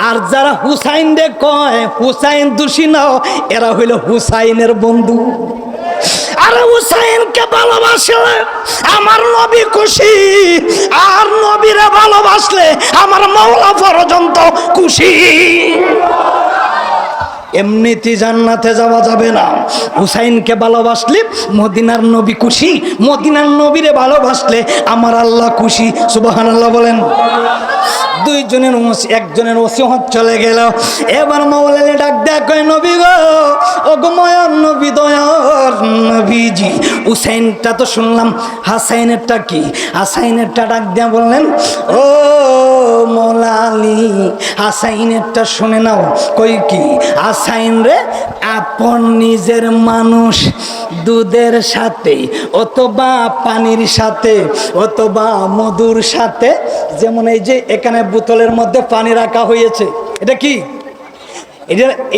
আর যারা হুসাইন রে কয় হুসাইন দোষী না, এরা হইল হুসাইনের বন্ধু। আরে হুসাইনকে ভালোবাসলে আমার নবী খুশি, আর নবীরে ভালোবাসলে আমার মাওলা পর্যন্ত খুশি। এমনিতে জান্নাতে যাওয়া যাবে না। হুসাইনকে ভালোবাসলে মদিনার নবী খুশি, মদিনার নবীরে ভালোবাসলে আমার আল্লাহ খুশি, সুবহানাল্লাহ বলেন। দুইজনের একজনের ওসিয়ত চলে গেল। এবার মাওলানা ডাক দেয়, কয় নবী গো, ও গো মায়ার নবী, দয়ার নবীজি, হুসাইনটা তো শুনলাম, হাসাইনেরটা কি? হাসাইনেরটা ডাক দেয়া বললেন, ও মৌলা আলী, হাসাইনেরটা শুনে নাও। কই কি? হাসাইন রে আপন নিজের মানুষ দুধের সাথে অথবা পানির সাথে অথবা মধুর সাথে, যেমন এই যে এখানে বোতলের মধ্যে পানি রাখা হয়েছে, এটা কি?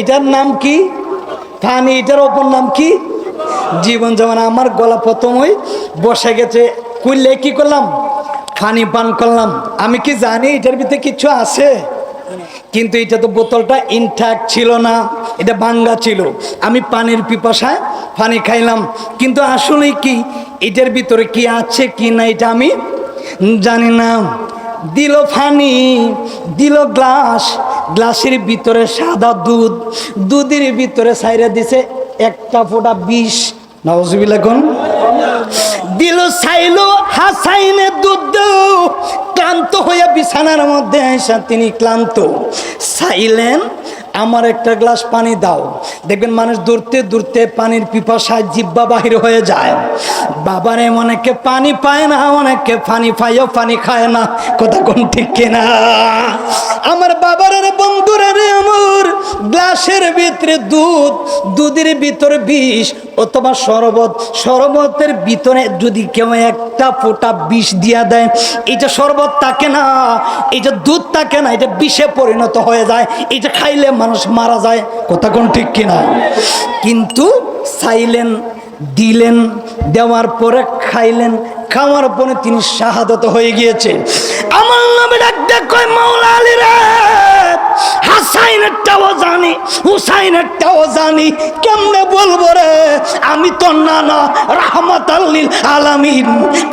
এটার নাম কি? পানি। এটার অপর নাম কি? জীবন। যেমন আমার গলা প্রথমই বসে গেছে, কুইলে কি করলাম? পানি পান করলাম। আমি কি জানি এটার ভিতরে কিছু আছে? কিন্তু এটা তো বোতলটা ইনট্যাক্ট ছিল না, এটা ভাঙ্গা ছিল। আমি পানির পিপাসায় পানি খাইলাম, কিন্তু আসলে কি এটার ভিতরে কি আছে কি না এটা আমি জানি না। দিল পানি, দিল গ্লাস, গ্লাসের ভিতরে সাদা দুধ, দুধের ভিতরে সাইরা দিছে একটা ফোঁটা বিষ। নাউজুবিল্লাহ কোন? দিল চাইলো হাসাইনের দুধ, ক্লান্ত হয়ে বিছানার মধ্যে আইসা তিনি ক্লান্ত চাইলেন আমার একটা গ্লাস পানি দাও। দেখবেন মানুষ দূরতে দূরতে পানির পিপাসায় জিহ্বা বাহির হয়ে যায়। বাবারে অনেকে পানি পায় না, অনেকে পানি পায়ও পানি খায় না। কথা কোন ঠিক কিনা? আমার বাবার বন্ধুরা রে, আমার গ্লাসের ভিতরে দুধ, দুধের ভিতরে বিষ, অথবা শরবত, শরবতের ভিতরে যদি কেউ একটা ফোঁটা বিষ দিয়া দেয়, এটা শরবত থাকে না, এটা দুধ থাকে না, এটা বিষে পরিণত হয়ে যায়। এটা খাইলে মানুষ মারা যায়। কথা কোন ঠিক কিনা? কিন্তু চাইলেন, দিলেন, দেওয়ার পরে খাইলেন, খাওয়ার পরে তিনি শাহাদত হয়ে গিয়েছেন। আমার নবী ডাক দেখ কয়, মাওলা আলী রে, হাসাইনেরটাও জানি, হুসাইনেরটাও জানি, কেমনে বলবো রে? আমি তো নানা রাহমাতাল লিল আলামিন।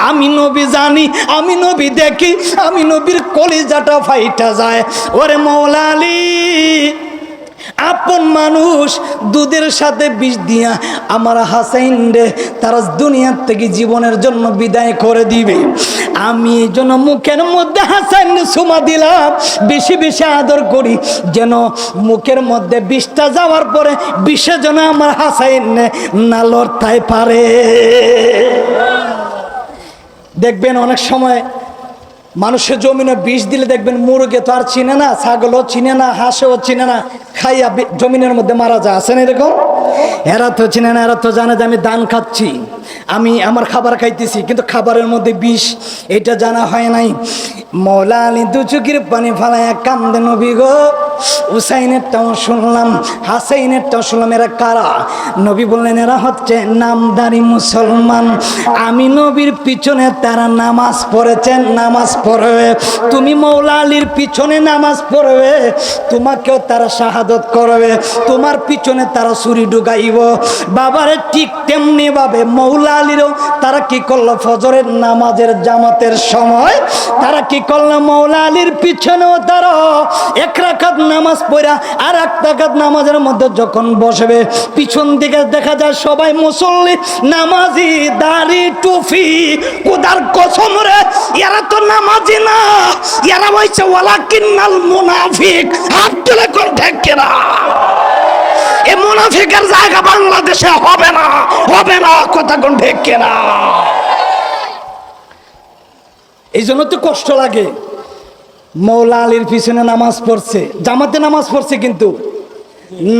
আমি নবী জানি, আমি নবী দেখি, আমি নবীর কলিজাটা ফাইটা যায়। ওরে মাওলা আলী, আপন মানুষ দুধের সাথে বিষ দিয়া আমার হাসাইন রে তারা দুনিয়ার থেকে জীবনের জন্য বিদায় করে দিবে। আমি এই জন্য মুখের মধ্যে হাসাইন সুমা দিলাম, বেশি বেশি আদর করি, যেন মুখের মধ্যে বিষটা যাওয়ার পরে বিষে যেন আমার হাসাইন না লড়তাই পারে। দেখবেন অনেক সময় মানুষের জমিনে বিষ দিলে দেখবেন মুরগে তো আর চিনে না, ছাগলও চিনে না, হাঁসও চিনে না, খাইয়া জমিনের মধ্যে মারা যায়। আছেন এরকম? এরা তো চিনে না, এরা তো জানে যে আমি ধান খাচ্ছি, আমি আমার খাবার খাইতেছি, কিন্তু খাবারের মধ্যে বিষ, এটা জানা হয় নাই। মৌলা আলী দু চোখের পানি ফালাইয়া কান্দে, নবী গো, হুসাইনেরটাও শুনলাম, হাসাইনেরটাও শুনলাম, এরা কারা? নবী বললেন, এরা হচ্ছে নামদারি মুসলমান। আমি নবীর পিছনে তারা নামাজ পড়েছেন, নামাজ পড়বে। তুমি মৌলা আলীর পিছনে নামাজ পড়বে, তোমাকেও তারা শাহাদত করবে, তোমার পিছনে তারা ছুরি ঢুকাইব। বাবারে ঠিক তেমনি ভাবে মৌলা আলীরও তারা কি করলো? ফজরের নামাজের জামাতের সময় তারা কি করলো? মৌলা আলীর পিছনেও তারা এক রাকাত নামাজ পড়া আর এক রাকাত নামাজের মধ্যে যখন বসবে, পিছন দিকে দেখা যায় সবাই মুসল্লি, নামাজি, দাড়ি, টুপি। খোদার কসম রে, এরা তো নামাজি না, এরা হইছে ওয়ালাকিন্নাল মুনাফিক। হাত তুলে কোন ঠেকে না, এই মুনাফিকের জায়গা বাংলাদেশে হবে না, হবে না। কথা কোন ঠেকে না। এই জন্য তো কষ্ট লাগে। মৌলা আলীর পিছনে নামাজ পড়ছে, জামাতে নামাজ পড়ছে, কিন্তু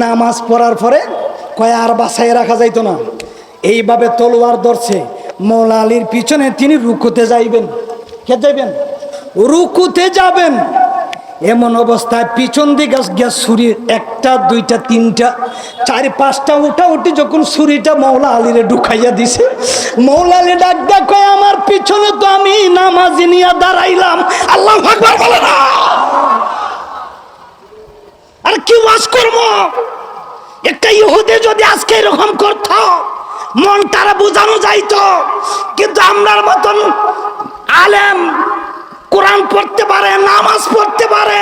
নামাজ পড়ার পরে কয় আর বাসায় রাখা যাইতো না, এইভাবে তলোয়ার ধরছে। মৌলা আলীর পিছনে তিনি রুকুতে যাইবেন। কে যাইবেন? রুকুতে যাবেন। এমন অবস্থায় পিছন দিকে গ্যাস ছুরি, একটা, দুইটা, তিনটা, চার, পাঁচটা উঠা উঠি যখন ছুরিটা মৌলা আলীরে ঢুকাইয়া দিছে, মৌলা আলী ডাক দেখো, আমার পিছনে তো আমি নামাজি নিয়ে দাঁড়াইলাম। আল্লাহু আকবার বলে না। আর কি ওয়াজ করব? একটা ইহুদি যদি আজকে এরকম করত, মন তারা বোঝানো যাইতো। কিন্তু আমরার মতন আলেম, কোরআন পড়তে পারে, নামাজ পড়তে পারে,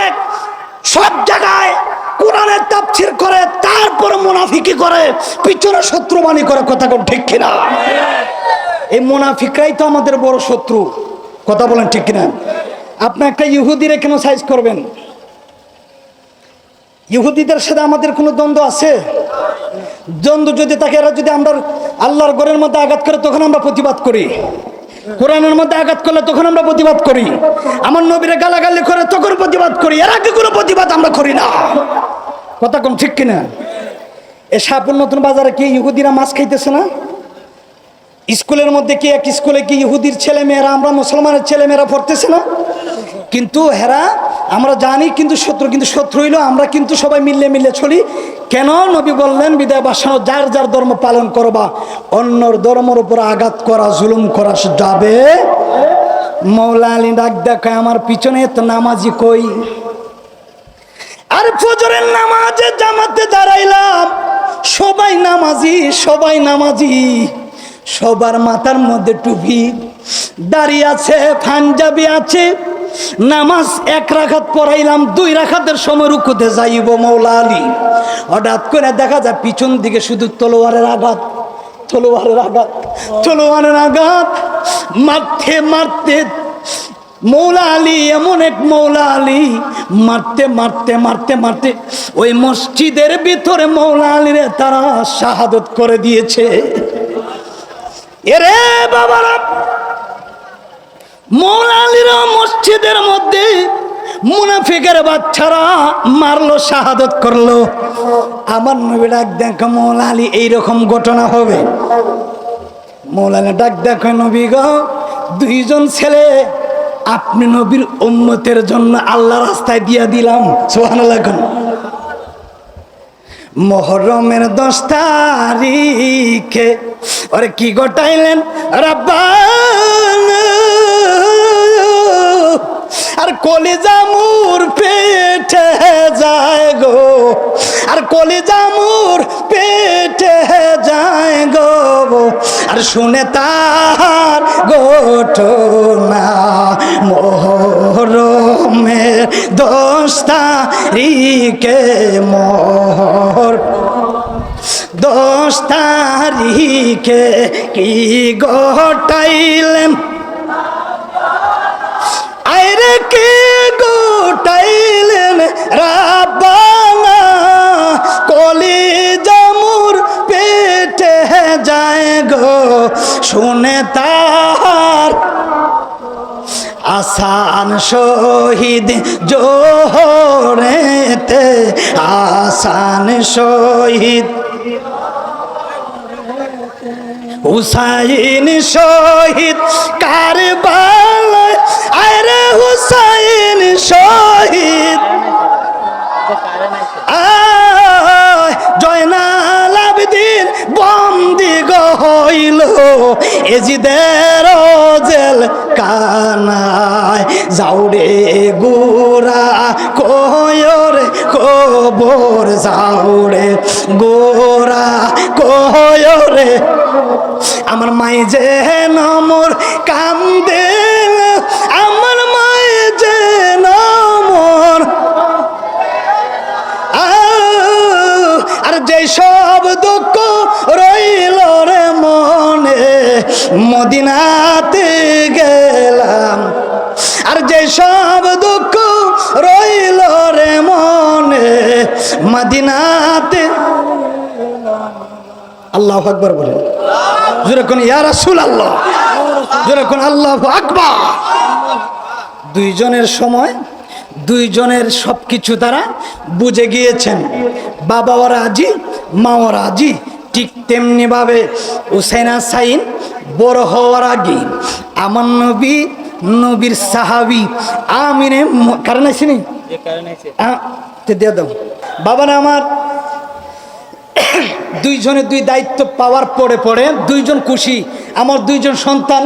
সব জায়গায় কোরআনের তাফসীর করে, তারপর মুনাফিকি করে, পিছনে শত্রুবাণী করে। কথা কোন ঠিক কিনা? এই মুনাফিকরাই তো আমাদের বড় শত্রু। কথা বলেন ঠিক কিনা? আপনি একটা ইহুদিরে কেন সাইজ করবেন? ইহুদিদের সাথে আমাদের কোনো দ্বন্দ্ব আছে? দ্বন্দ্ব যদি থাকে, এরা যদি আমরা আল্লাহর ঘরের মধ্যে আঘাত করে, তখন আমরা প্রতিবাদ করি। কোরআনের মধ্যে আঘাত করলে তখন আমরা প্রতিবাদ করি। আমার নবীরে গালাগালি করে তখন প্রতিবাদ করি, এর আগে কোনো প্রতিবাদ আমরা করি না। কথা কোন ঠিক কিনা? এ শাহপুর নতুন বাজারে কি ইহুদিরা মাছ খাইতেছে না? স্কুলের মধ্যে কি এক স্কুলে কি ইহুদির ছেলে মেয়েরা, আমরা মুসলমানের ছেলে মেয়েরা পড়তেছে না? কিন্তু হেরা আমরা জানি কিন্তু শত্রু, কিন্তু শত্রু হইল আমরা, কিন্তু সবাই মিললে মিললে চলি। কেন? নবী বললেন, বিদায় বাসানো, যার যার ধর্ম পালন করবা, অন্যর ধর্মের উপর আঘাত করা, জুলুম করা যাবে। মৌলা আলী ডাক দেখায়, আমার পিছনে তো নামাজি কই? আর ফজরের নামাজে জামাতে দাঁড়াইলাম, সবাই নামাজি, সবাই নামাজি, সবার মাথার মধ্যে টুপি, দাড়ি আছে, পাঞ্জাবি আছে। নামাজ এক রাকাত পড়াইলাম, 2 রাকাতের সময় রুকুতে যাইব মৌলা আলী। হঠাৎ করে দেখা যায় পিছন দিকে শুধু তলোয়ারের আঘাত, তলোয়ারের আঘাত, তলোয়ারের আঘাত। মারতে মারতে মৌলা আলী এমন এক মৌলা আলী, মারতে মারতে মারতে মারতে ওই মসজিদের ভিতরে মৌলা আলীরে তারা শাহাদত করে দিয়েছে। এরে বাবারা, মৌলা আলীর মসজিদের মধ্যে মুনাফিকের বাচ্চারা মারলো, শাহাদত করলো। আমার নবী ডাক দেখো মৌলা আলী এইরকম ঘটনা হবে। মৌলা আলী ডাক দেখো নবী গো, দুইজন ছেলে আপনি নবীর উম্মতের জন্য আল্লাহ রাস্তায় দিয়া দিলাম। সুবহানাল্লাহ। মুহররমের 10 তারিখে আরে কি ঘটাইলেন রাব্বানা, আর কলিজা মুর পেটে যায় গো, আর কলিজা মুর পেটে যায় গো, আর শুনে তার ঘটনা। মুহররমের 10 তারিখে 10 তারিখে কি ঘটাইলেন, আইরে কি ঘটাইলেন রাব্বানা, কলিজা মুর পেটে যায় গো, শুনে তার আসান শহীদ জোহরেতে, আসান শহীদ হুসাইন শহীদ কারবালায়, আরে হুসাইন শহীদ জয়নাল আবেদিন বন্দি হইল এজিদের জেল কানায়, যাওরে গোরা কয়রে কবর, যাওরে গোরা কয়রে আমার মাই যে নমর কান্দে, আমার মাই যে নমর, আর যে সব দুঃখ রইল রে মনে মদিনাতে গেলাম, আর যে সব দুঃখ রইল রে মনে মদিনাতে। আল্লাহু আকবার বলেন, যেরকম ইয়া রাসূলুল্লাহ, যেরকম আল্লাহু আকবার। দুইজনের সময় দুইজনের সবকিছু তারা বুঝে গিয়েছেন, বাবাও রাজি মাও রাজি। ঠিক তেমনি ভাবে হুসাইন হাসাইন বড় হওয়ার আগে আমার নবী, নবীর সাহাবী আমিরে কারণ আছে নি দিয়ে দাও বাবা না আমার, দুইজনের দুই দায়িত্ব পাওয়ার পরে পরে দুইজন খুশি, আমার দুইজন সন্তান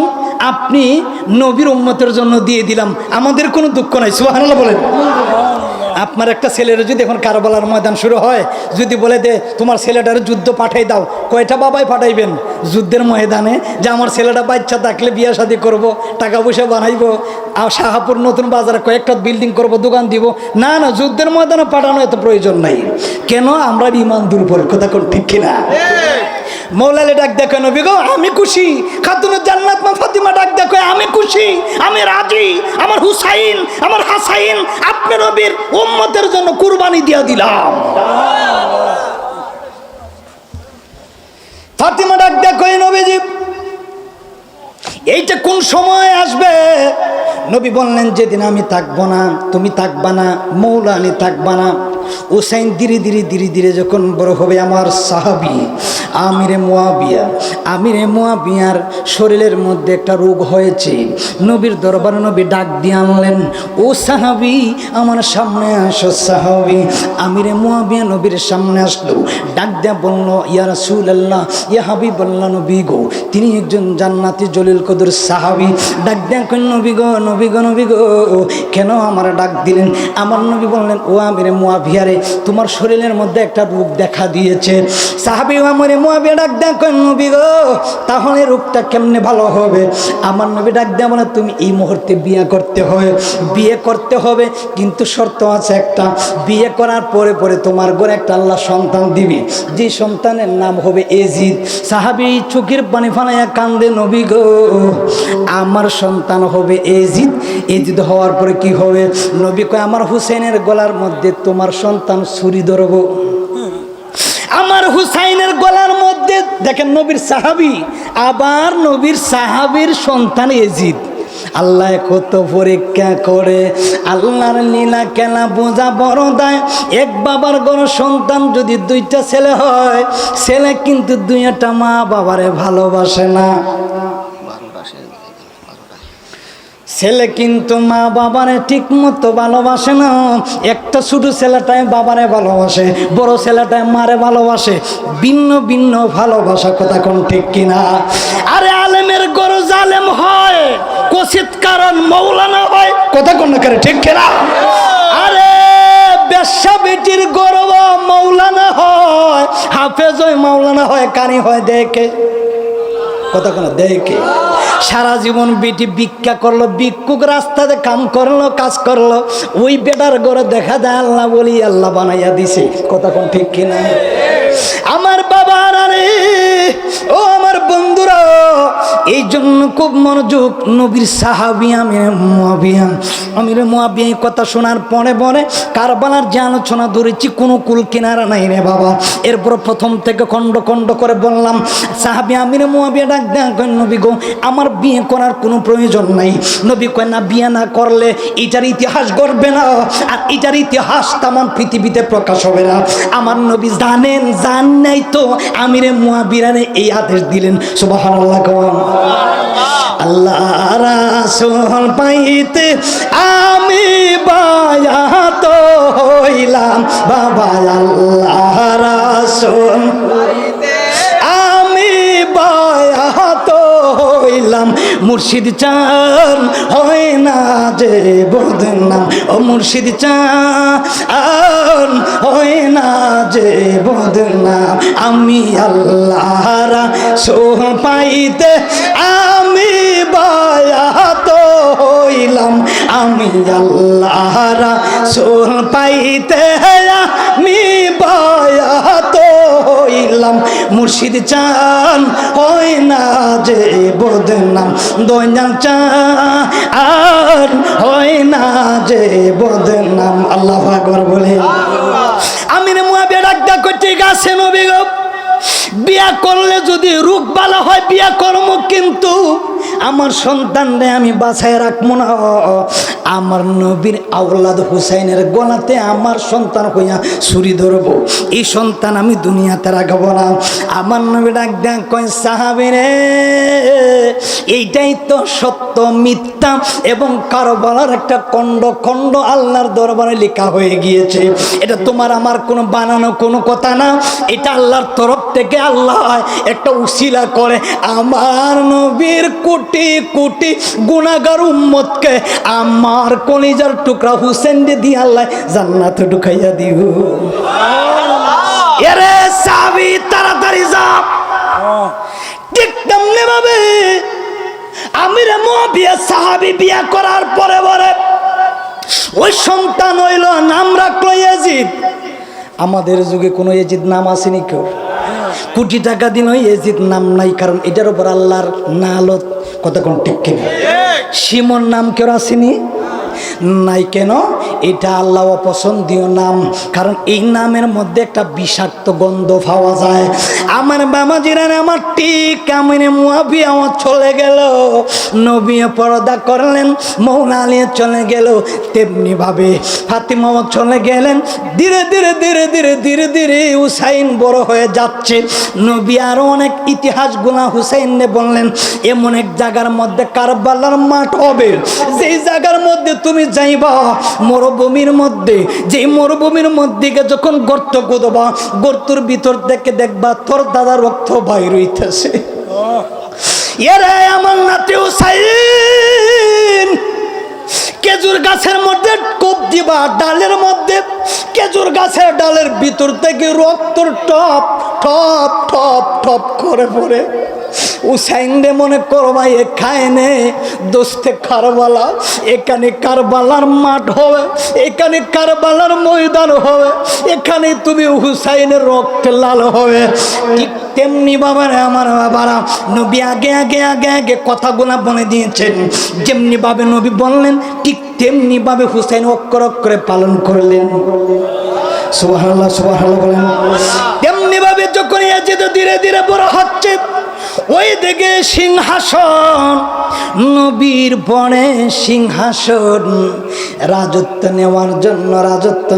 আপনি নবীর উম্মতের জন্য দিয়ে দিলাম, আমাদের কোনো দুঃখ নাই। সুবহানাল্লাহ বলেন। আপনার একটা ছেলের যদি এখন কারবালার ময়দান শুরু হয়, যদি বলে দে তোমার ছেলেটার যুদ্ধ পাঠাই দাও, কয়টা বাবাই পাঠাইবেন যুদ্ধের ময়দানে? যে আমার ছেলেটা বাচ্চা থাকলে বিয়ে শাদী করব, টাকা পয়সা বানাইবো, আর শাহাপুর নতুন বাজারে কয়েকটা বিল্ডিং করব, দোকান দিব। না না, যুদ্ধের ময়দানে পাঠানো এত প্রয়োজন নাই। কেন? আমরা ইমান দুর্বল, কথা কোন ঠিক কিনা? মৌলা আলী ডাক দেখো নবী গো আমি খুশি, খাতুনের জান্নাত মা ফাতিমা ডাক দেখো আমি খুশি, আমি রাজি, আমার হুসাইন আমার হাসাইন আপনি নবীর উম্মতের জন্য কুরবানি দিয়ে দিলাম। ফাতিমা ডাক দেখো নবীজি এইটা কোন সময় আসবে? নবী বললেন যেদিন আমি থাকবো না, তুমি থাকবা না, মৌলা আলী থাকবা না। হুসাইন ধীরে ধীরে ধীরে ধীরে যখন বড় হবে, আমার সাহাবী আমিরে মুয়াবিয়ার শরীরের মধ্যে একটা রোগ হয়েছে। নবীর দরবারে নবী ডাক দিয়ে আনলেন, ও সাহাবী আমার সামনে আসো। সাহাবী আমিরে মুয়াবিয়া নবীর সামনে আসলো, ডাক দিয়া বলল, ইয়া রাসূলুল্লাহ, ইয়া হাবিবাল্লাহ, নবী গো তিনি একজন জান্নাতি জলিল কদর সাহাবী। ডাক দিয়া কইল, নবী গো নবী গো নবী গো কেন আমার ডাক দিলেন? আমার নবী বললেন, ও আমিরে মুয়াবিয়া রে, তোমার শরীরের মধ্যে একটা রোগ দেখা দিয়েছে। সাহাবী আমিরে মুয়াবিয়া ডাক দেয়া কয় নবী গো তাহলে রোগটা কেমনে ভালো হবে? আমার নবী ডাক দেয়া বলে তুমি এই মুহূর্তে বিয়ে করতে হবে কিন্তু শর্ত আছে একটা, বিয়ে করার পরে পরে তোমার ঘরে একটা আল্লাহ সন্তান দিবি, যে সন্তানের নাম হবে এজিদ। সাহাবী চোখের পানি ফালাইয়া কান্দে, নবী গো আমার সন্তান হবে এজিদ। এজিদ হওয়ার পরে কি হবে? নবী কয় আমার হুসেনের গলার মধ্যে তোমার সন্তান ছুরি ধরবো। আমার হুসাইনের গলার মধ্যে, দেখেন নবীর সাহাবী, আবার নবীর সাহাবীর সন্তান এজিদ। আল্লাহ কত পরীক্ষা করে, আল্লাহর লীলা খেলা বোঝা বড় দায়। এক বাবার গড় সন্তান যদি দুইটা ছেলে হয়, ছেলে কিন্তু দুইটা মা বাবারে ভালোবাসে না, ছেলে কিন্তু মা বাবারে ঠিক মতো ভালোবাসে না। একটা ছোট ছেলেটাই বাবারে ভালোবাসে, বড় ছেলেটাই মারে ভালোবাসে, ভিন্ন ভিন্ন ভালোবাসা। কথা কোন ঠিক কিনা? আরে আলেমের গরু জালেম হয় কচিত কারণ মৌলানা হয়। কথা কোন করে ঠিক কিনা? আরে বেশ্যা বেটির গর্ব মৌলানা হয়, হাফেজ হয় মৌলানা হয়, কারি হয় দেখে। কথা কোন দেখে? সারা জীবন বেটি ভিক্ষা করলো, ভিক্ষুক রাস্তাতে কাম করলো, কাজ করলো, ওই বেটার ঘরে দেখা যায় আল্লাহ বলি আল্লাহ বানাইয়া দিছে। কথা কোন ঠিক কিনা? আমার বাবা রে, ও আমার বন্ধুরা, এই জন্য খুব মনোযোগ। নবীর সাহাবী আমিরে মুয়াবিয়া কথা শোনার পরে পরে কারবালার যে আলোচনা ধরেছি কোনো কুল কিনারা নাই রে বাবা। এরপর প্রথম থেকে খণ্ড খণ্ড করে বললাম। সাহাবী আমিরে মুয়াবিয়া ডাক দেয়া কয় নবী গো আমার বিয়ে করার কোনো প্রয়োজন নাই। নবী কয় না, বিয়ে না করলে এটার ইতিহাস গড়বে না, আর এটার ইতিহাস তামাম পৃথিবীতে প্রকাশ হবে না। আমার নবী জানেন, জান নাই তো আমিরে মুয়াবিয়ারে এই আদেশ দিলেন। সুবহানাল্লাহ। আল্লাহ রাসূল পাইতে আমি বায়াত হইলাম বাবা, আল্লাহ রাসূল পাইতে আমি বায়াত হইলাম। মুর্শিদ চান হয় না যে বদনাম, ও মুর্শিদ চান হয় না যে বদনাম। আমি আল্লাহ রাসূল পাইতে আমি বায়াত হইলাম, আমি আল্লাহ রাসূল পাইতে আমি বায়াত হইলাম। মুর্শিদ চান হয় না যে বদনাম, দয়াল চান হয় না যে বদনাম। আল্লাহু আকবার বলে। আমিরে মুয়াবিয়া ডাক দেয়া কই ঠিক আছে নবী গো, বিয়া করলে যদি রোগ ভালো হয় বিয়া করবো, কিন্তু আমার সন্তানরে আমি বাছায় রাখবো না। আমার নবীর আওলাদ হুসাইনের গলাতে আমার সন্তান হইয়া ছুরি ধরবো, এই সন্তান আমি দুনিয়াতে রাখবো না। আমার নবী ডাক দেয়া কয় সাহাবী রে, এইটাই তো সত্য মিথ্যা এবং কারো বলার একটা খণ্ড খণ্ড আল্লাহর দরবারে লেখা হয়ে গিয়েছে। এটা তোমার আমার কোনো বানানো কোনো কথা না, এটা আল্লাহর তরফ থেকে আল্লাহ একটা উসিলা করে আমার নবীর কোটি কোটি গুনাহগার উম্মতকে আমার কলিজার টুকরা হুসেন দিয়ে আল্লাহ জান্নাতে ঢুকাইয়া দিব। এরে সাহাবী তাড়াতাড়ি যা। ঠিক তেমনি ভাবে আমিরে মুয়াবিয়া সাহাবী বিয়া করার পরে পরে ওই সন্তান হইল, নাম রাখলো ইয়াজিদ। আমাদের যুগে কোনো ইয়াজিদ নাম আসেনি কেউ, কোটি টাকা দিন ওই ইয়াজিদ নাম নাই, কারণ এটার উপর আল্লাহর নালত। কথা কোন ঠিক কিনা? শিমন নাম কেউ আসেনি নাই কেন? এটা আল্লাহ অপছন্দীয় নাম, কারণ এই নামের মধ্যে একটা বিষাক্ত গন্ধ পাওয়া যায়। আমার বাবাজিরা আমার ঠিক আমিরে মুয়াবিয়া চলে গেল, নবী পর্দা করলেন, মৌলা আলী চলে গেল, তেমনি ভাবে ফাতিমাও চলে গেলেন। ধীরে ধীরে ধীরে ধীরে ধীরে ধীরে হুসাইন বড় হয়ে যাচ্ছে। নবী আরো অনেক ইতিহাসগুলা হুসাইনে বললেন, এমন এক জায়গার মধ্যে কারবালার মাঠ হবে, যেই জায়গার মধ্যে তুমি যাইবা মরুভূমির মধ্যে, যে মরুভূমির মধ্যে যখন গর্ত গোদবা, গর্তর ভিতর থেকে দেখবা তোর দাদার রক্ত বাইর হইতেছে। এরে আমার নাতি হুসাইন, খেজুর গাছের মধ্যে কোপ দিবা, ডালের মধ্যে খেজুর গাছের ডালের ভিতর থেকে রক্ত টপ টপ টপ টপ করে পড়ে। হুসাইন রে মনে করো ভাই এ খায় নে দোস্তে কারবালা, এখানে কারবালার মাঠ হবে, এখানে কারবালার ময়দান হবে, এখানে তুমি হুসাইনের রক্ত লাল হবে। ঠিক তেমনি বাবারা আমার বাবারা নবী আগে আগে আগে আগে কথাগুলা বলে দিয়েছেন। যেমনি ভাবে নবী বললেন ঠিক তেমনি ভাবে হুসাইন অক্ষর অক্ষরে পালন করলেন। সুবহানাল্লাহ সুবহানাল্লাহ বলেন। তেমনি ভাবে যখন ইয়াজিদ ধীরে ধীরে বড় হচ্ছে, ওই দিকে সিংহাসন, নবীর পরে সিংহাসন রাজত্ব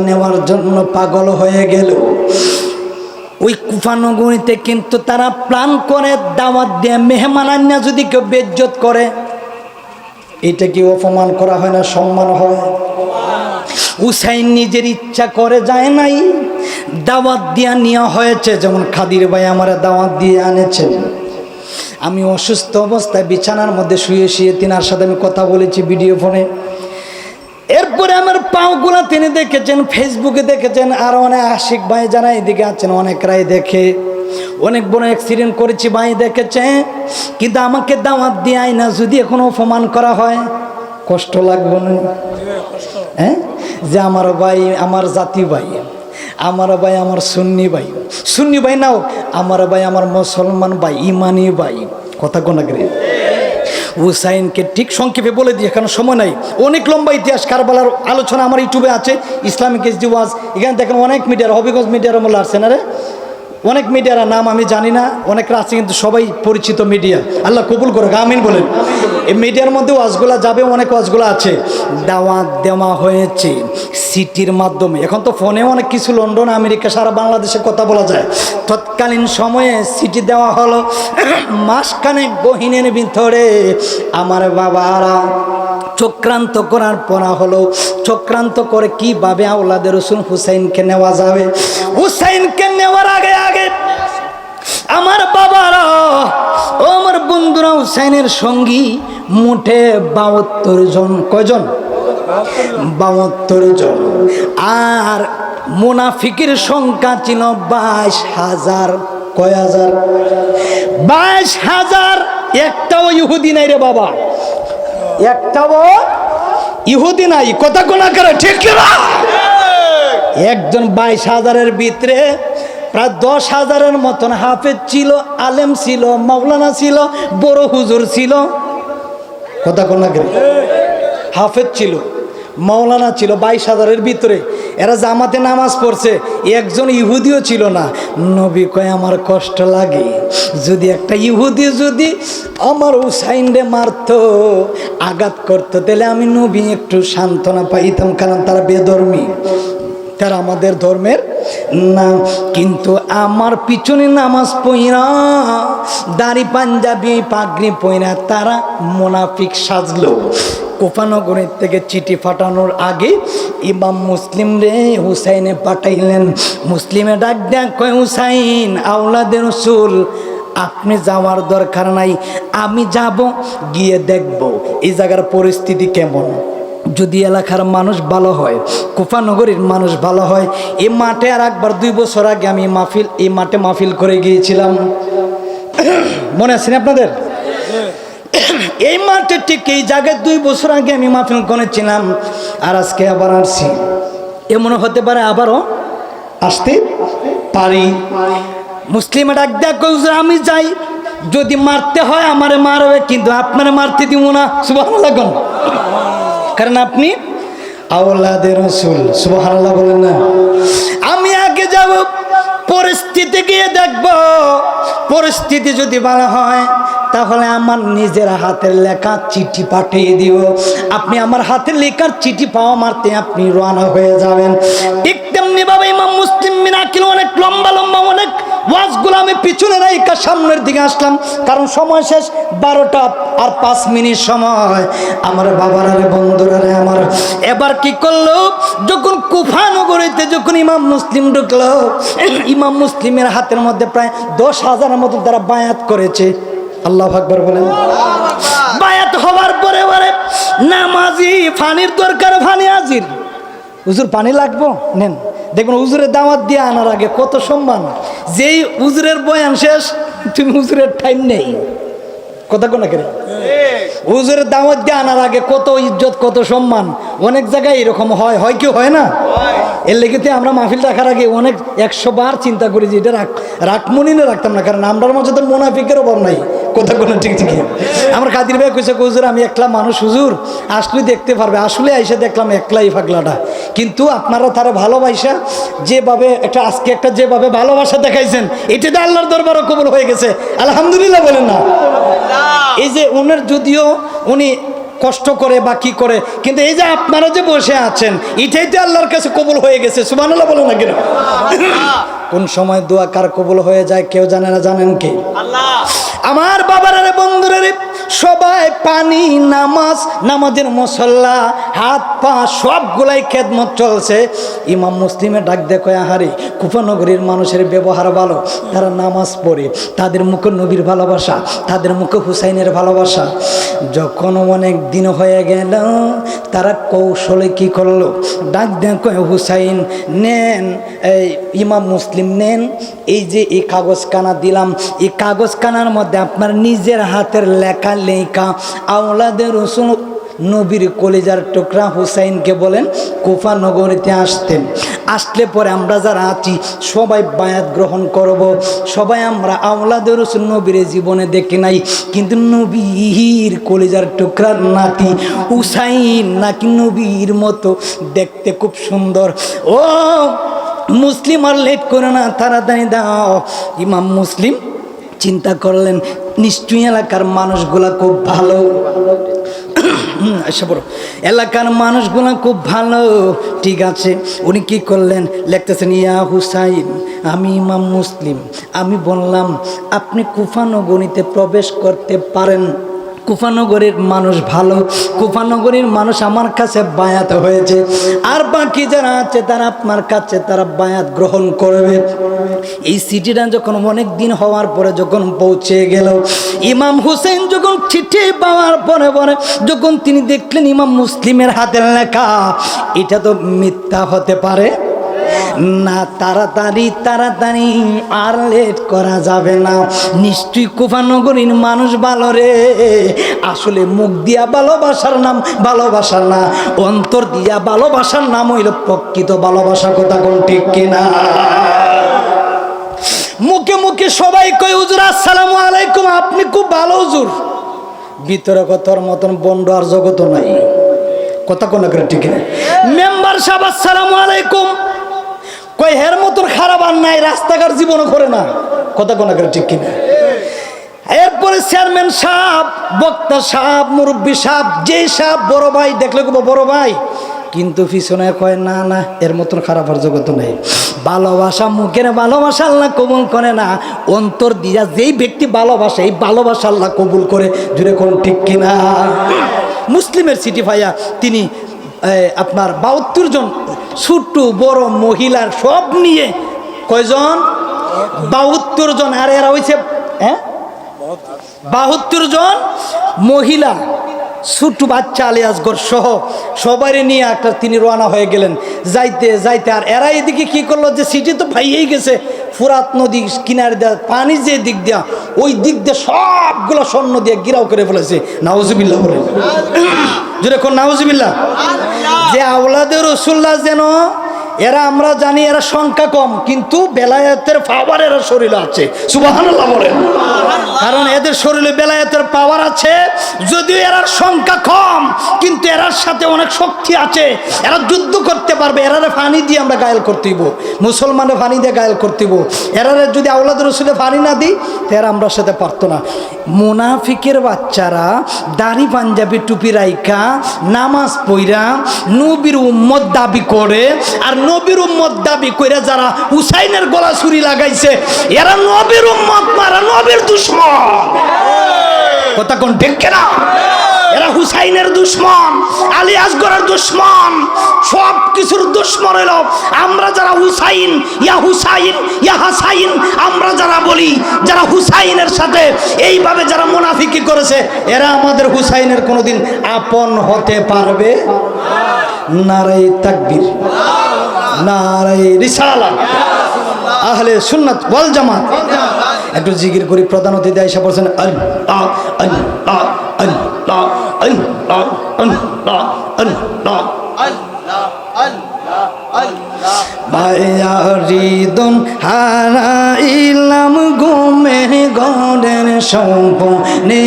নেওয়ার জন্য পাগল হয়ে গেল। ওই কুফা নগরীতে কিন্তু তারা প্ল্যান করে দাওয়াত দিয়ে মেহমান আন্না যদি কেউ বেইজ্জত করে, এটা কি অপমান করা হয় না সম্মান হয়? হুসাইন নিজের ইচ্ছা করে যায় নাই, দাওয়াত দিয়া নেওয়া হয়েছে। যেমন খাদির ভাই আমার দাওয়াত দিয়ে আনেছেন। আমি অসুস্থ অবস্থায় বিছানার মধ্যে শুয়ে শুয়ে তিনার সাথে আমি কথা বলেছি ভিডিও ফোনে। এরপরে আমার পাওগুলা তিনি দেখেছেন, ফেসবুকে দেখেছেন, আর অনেক আশিক ভাই যারা এদিকে আছেন অনেকরাই দেখে। অনেক বড় অ্যাক্সিডেন্ট করেছি ভাই দেখেছে। কিন্তু আমাকে দাওয়াত দিয়ে আয় না যদি এখন অপমান করা হয় কষ্ট লাগবে না? হ্যাঁ, যে আমার ভাই আমার জাতি ভাই, আমার ভাই আমার সুন্নি ভাই নাও, আমার ভাই আমার মুসলমান ভাই, ইমানি ভাই, কথা কোন আগে হুসাইনকে ঠিক সংক্ষেপে বলে দিই, কারণ সময় নাই। অনেক লম্বা ইতিহাস কারবালার আলোচনা আমার ইউটিউবে আছে, ইসলামিক এসডি ওয়াজ। এখানে দেখেন অনেক মিডিয়ার, হবিগঞ্জ মিডিয়ার আমল আসছে না রে, অনেক মিডিয়ার নাম আমি জানি না, অনেকরা আছে কিন্তু সবাই পরিচিত মিডিয়া। আল্লাহ কবুল করুক, আমিন বলেন। এই মিডিয়ার মধ্যে ওয়াজগুলা যাবে, অনেক ওয়াজগুলা আছে। দাওয়াত দেওয়া হয়েছে সিটির মাধ্যমে। এখন তো ফোনে অনেক কিছু, লন্ডন আমেরিকা সারা বাংলাদেশে কথা বলা যায়। তৎকালীন সময়ে সিটি দেওয়া হলো। মাসখানেক গহীনের ভিতরে আমার বাবারা চক্রান্ত করার পড়া হলো। চক্রান্ত করে কিভাবে আওলাদের রসুল হুসাইনকে নেওয়া যাবে। হুসাইনকে নেওয়ার আগে আগে আমার বাবারা ও আমার বন্ধুরা হুসাইনের সঙ্গী মোটে 72 জন। কয়জন? 72 জন। আর মুনাফিকের সংখ্যা ছিল 22,000। কয় হাজার? 22,000। একটাও ইহুদি নাই রে বাবা, একটাও ইহুদি নাই। কথা কোনা করে ঠিক না? একজন 22,000-এর ভিতরে প্রায় 10,000-এর মতন হাফেজ ছিল, আলেম ছিল, মাওলানা ছিল, বড় হুজুর ছিল। কথা কোনা করে? হাফেজ ছিল, মাওলানা ছিল 22,000-এর ভিতরে। এরা জামাতে নামাজ পড়ছে, একজন ইহুদিও ছিল না। নবী কয় আমার কষ্ট লাগে, যদি একটা ইহুদি যদি আমার হুসাইন রে মারতো, আঘাত করতো, তাহলে আমি নবী একটু সান্ত্বনা পাইতাম, কারণ তারা বেধর্মী, তারা আমাদের ধর্মের না। কিন্তু আমার পিছনে নামাজ পইরা, দাড়ি পাঞ্জাবি পাগড়ি পইরা তারা মুনাফিক সাজলো। কুফানগরের থেকে চিঠি পাঠানোর আগে ইমাম মুসলিম রে হুসাইনে পাঠাইলেন। মুসলিমে ডাক দেয়া কয়, হুসাইন আওলাদের রসুল, আপনি যাওয়ার দরকার নাই, আমি যাব, গিয়ে দেখব এই জায়গার পরিস্থিতি কেমন। যদি এলাকার মানুষ ভালো হয়, কুফানগরীর মানুষ ভালো হয়। এই মাঠে আর একবার 2 বছর আগে আমি এই মাঠে মাহফিল করে গিয়েছিলাম, মনে আছে না আপনাদের? এই মাঠে ঠিক এই জায়গায় 2 বছর আগে আমি মাহফিল করেছিলাম। আর আজকে আবার আসছি, এমন হতে পারে আবারও আসতে পারি। মুসলিমে ডাক দেখো, আমি যাই, যদি মারতে হয় আমারে মারবে, কিন্তু আপনারে মারতে দিব না। সুবহানাল্লাহ, কারণ আপনি আওলাদের রাসূল। সুবহানাল্লাহ বলেন না? আমি আগে যাব, পরিস্থিতি গিয়ে দেখব, পরিস্থিতি যদি ভালো হয় তাহলে আমার নিজের হাতের লেখা চিঠি পাঠিয়ে দিব। আপনি আমার হাতের লেখার চিঠি পাওয়া মারতে আপনি রওনা হয়ে যাবেন। ঠিক তেমনি ভাবে ইমাম মুসলিম মিনাকিল অনেক লম্বা লম্বা অনেক ওয়াজগুলো আমি পিছনে রাইখা সামনের দিকে আসলাম, কারণ সময় শেষ, 12টা আর 5 মিনিট সময়। আমার বাবারা রে, বন্ধুরা রে আমার, এবার কি করলো, যখন কুফা নগরীতে যখন ইমাম মুসলিম ঢুকলো, ইমাম মুসলিমের হাতের মধ্যে প্রায় 10,000-এর মতো তারা বায়াত করেছে। আল্লাহু আকবার বলেন। বায়াত হওয়ার পরে নামাজি, ফানির দরকার, ফানি হাজির। হুজুর পানি লাগবো, নেন। দেখুন হুজুরের দাওয়াত দিয়ে আনার আগে কত সম্মান, যেই হুজুরের বয়ান শেষ তুমি হুজুরের টাইম নেই, কথা কোনা কেন? হুজুরের দাওয়াত দিয়ে আনার আগে কত ইজ্জত, কত সম্মান। অনেক জায়গায় এরকম হয়, হয় কি হয় না? এর লেগেতে আমরা মাহফিল রাখার আগে অনেক 100 বার চিন্তা করি যে এটা রাখমনি না রাখতাম না, কারণ আমরার মধ্যে তো মুনাফিকের অভাব নাই, কথা কোনো ঠিক ঠিক। আমার কাদির ভাই কইছে হুজুর আমি একলা মানুষ, হুজুর আসলে দেখতে পারবে। আসলে আইসা দেখলাম একলাই পাগলাটা, কিন্তু আপনারা তারা ভালোবাসা যেভাবে একটা আজকে একটা যেভাবে ভালোবাসা দেখাইছেন, এটাতে আল্লাহর দরবারও কবুল হয়ে গেছে, আলহামদুলিল্লাহ বলেন না? এই যে ওনার যদিও উনি কষ্ট করে বা কি করে, কিন্তু এই যে আপনারা যে বসে আছেন এটাই তো আল্লাহর কাছে কবুল হয়ে গেছে, সুবহানাল্লাহ বলেন না কেন? কোন সময় দোয়া কার কবুল হয়ে যায় কেউ জানে না, জানেন কি? আল্লাহ। আমার বাবারা রে, বন্ধুরা রে, সবাই পানি, নামাজ, নামাজের মুসল্লা, হাত পা সবগুলাই খেদমত চলছে। ইমাম মুসলিমে ডাক দেখো, আহারে কুফানগরীর মানুষের ব্যবহার ভালো, তারা নামাজ পড়ে, তাদের মুখে নবীর ভালোবাসা, তাদের মুখে হুসাইনের ভালোবাসা। যখন অনেক দিন হয়ে গেল তারা কৌশলে কি করলো, ডাক দেখো হুসাইন নেন, এই ইমাম মুসলিম নেন, এই যে এই কাগজখানা দিলাম, এই কাগজখানার মধ্যে আপনার নিজের হাতের লেখা লেখা আওলাদের রসুল নবীর কলিজার টুকরা হুসাইনকে বলেন কুফা নগরীতে আসতেন। আসলে পরে আমরা যারা আছি সবাই বায়াত গ্রহণ করব, সবাই আমরা আওলাদের রসুল নবীর জীবনে দেখি নাই, কিন্তু নবীর কলিজার টুকরার নাতি হুসাইন নাকি নবীর মতো দেখতে খুব সুন্দর। ও মুসলিম আর লেট করে না, তাড়াতাড়ি দাও। ইমাম মুসলিম চিন্তা করলেন নিশ্চয়ই এলাকার মানুষগুলা খুব ভালো, এলাকার মানুষগুলা খুব ভালো, ঠিক আছে। উনি কি করলেন, লিখতেছেন ইয়া হুসাইন, আমি ইমাম মুসলিম, আমি বললাম আপনি কুফানগরীতে প্রবেশ করতে পারেন। কুফানগরীর মানুষ ভালো, কুফানগরীর মানুষ আমার কাছে বায়াত হয়েছে, আর বাকি যারা আছে তারা আপনার কাছে তারা বায়াত গ্রহণ করবে। এই চিঠিটা যখন অনেক দিন হওয়ার পরে যখন পৌঁছে গেল, ইমাম হুসেন যখন চিঠি পাওয়ার পরে পরে যখন তিনি দেখলেন ইমাম মুসলিমের হাতের লেখা, এটা তো মিথ্যা হতে পারে না, তাড়াতাড়ি তাড়াতাড়ি আর লেট করা যাবে না, নিশ্চয়ই কুফানগরীর মানুষ ভালো রে। আসলে মুখ দিয়া ভালোবাসার নাম ভালোবাসা না, অন্তর দিয়া ভালোবাসার নাম হইল প্রকৃত ভালোবাসা, কথা কোন ঠিক কিনা? মুখে মুখে সবাই কয় হুজুর আসসালামু আলাইকুম, আপনি খুব ভালো হুজুর, ভিতরে কথার মতন বন্ড আর জগত নাই, কথা কোন ঠিক কিনা? মেম্বার সাহেব আসসালামু আলাইকুম কই, হের মতন খারাপ আর নাই, রাস্তাঘাট জীবনও করে না, কথা কোন ঠিক কিনা? এরপরে চেয়ারম্যান সাহেব, বক্তা সাহেব, মুরব্বী সাহেব, যে সাহেব বড় ভাই দেখলে খুব বড় ভাই, কিন্তু পিছনে কয় না না, এর মতন খারাপ আর জগত নেই। ভালোবাসা মুখের ভালোবাসা আল্লাহ কবুল করে না, অন্তর দিয়া যেই ব্যক্তি ভালোবাসে এই ভালোবাসা আল্লাহ কবুল করে, জুড়ে কোন ঠিক কিনা? মুসলিমের চিঠি ভাইয়া তিনি আপনার 72 জন ছোট্ট বড় মহিলার সব নিয়ে, কয়জন? 72 জন, আর এরা হয়েছে 72 জন মহিলা, ছোট্ট বাচ্চা আলিয়াসগর সহ সবাই নিয়ে একটা তিনি রওনা হয়ে গেলেন। যাইতে যাইতে আর এরা এদিকে কি করলো, যে সিটি তো ভাইয়েই গেছে, ফুরাত নদী কিনারে দেওয়া পানি যে দিক দেওয়া, ওই দিক দিয়ে সবগুলো স্বর্ণ দিয়ে গিরাও করে ফেলেছে। নাউজুবিল্লাহ বলেন, জোরে কোন নাউজুবিল্লাহ। যে আওলাদের রাসূলুল্লাহ যেন, এরা আমরা জানি এরা সংখ্যা কম, কিন্তু বেলায়েতের পাওয়ার এরা শরীরে আছে, সুবহানাল্লাহ বলেন। কারণ এদের শরীরে বেলায়েতের পাওয়ার আছে, যদিও এরার সংখ্যা কম, কিন্তু এরার সাথে অনেক শক্তি আছে, এরা যুদ্ধ করতে পারবে। এরারে পানি দিয়ে আমরা গায়েল করতেইব, মুসলমানের পানি দিয়ে গায়েল করতেইব। এরারে যদি আওলাদের রাসূলে পানি না দিই তো এরা আমরা সাথে পারতো না। মুনাফিকের বাচ্চারা দাড়ি পাঞ্জাবি টুপি রাইকা নামাজ পইরা নবীর উম্মত দাবি করে, আর নবীর উম্মত দাবি করে যারা হুসাইনের গলা ছুরি লাগাইছে, এরা নবীর উম্মত মারা নবীর দুশমন, কথা কোন ঠিক না? এরা হুসাইনের দুশ্মন, আলী আসগরের দুশ্মন, সব কিছুর দুশ্মন হলো আমরা যারা হুসাইন ইয়া হাসাইন আমরা যারা বলি, যারা হুসাইনের সাথে এইভাবে যারা মুনাফিকি করেছে এরা আমাদের হুসাইনের কোনোদিন আপন হতে পারবে না। নারে তাকবীর, নারে রিসালাত, আহলে সুন্নাত ওয়াল জামাত। একটু জিকির করি। প্রধান অতিথি আয়েশা বলছেন আল্লাহ আল্লাহ আল্লাহ আল্লাহ আল্লাহ আল্লাহ ভাইয়া হৃদম হারাইলাম ঘুমে গড়ের সম্পনে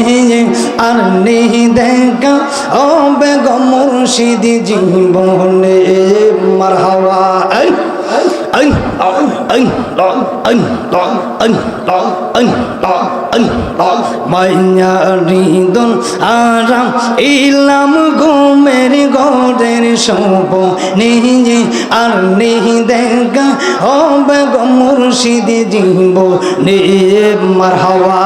আর নেই দেখা ও বেগম মুর্শিদ জীবনে মারহাবা। মাইয়া হৃদম আরাম ইলাম ঘুমের গড়ের সম্পনে আর নেই দেখা হবে গো মুর্শিদ জীবনে মারহাবা।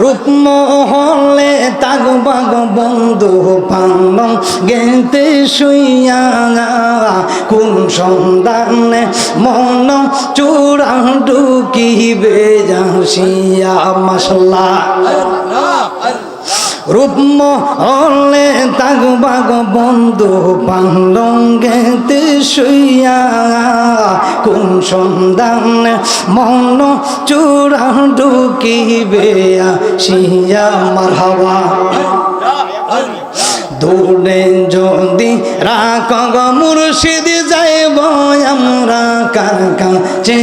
রূপমহলে তাগ বাগ বন্ধু পান্ডম গেতে শুইয়া কোন সন্ধানে মন চূড়া ঢুকিবে যাসিয়া মাশাল্লাহ। রূপমহলে তাগ বাগ বন্ধু পান্ডম গেতে শুইয়া কোন সন্ধানে মন চূড়া ঢুকিবে আসিয়া মারহাবা। দূরে যদি রাখ গো মুর্শিদ যাইব আমরা কার কাছে,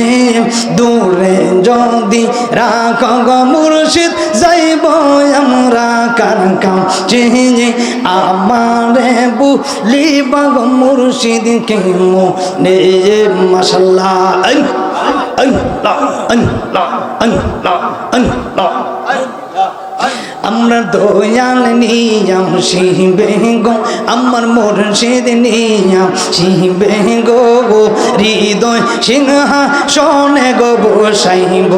দূরে যদি রাখ গো মুর্শিদ যাইব আমরা কার কাছে, আমারে বুলিব গো মুর্শিদ কে মনে মাশাল্লাহ। আমরা দয়াল নিয়াম শিবে গো আমার মুর্শিদ নিয়াম শিবে গো হৃদয় সিংহাসনে গো বসাইব।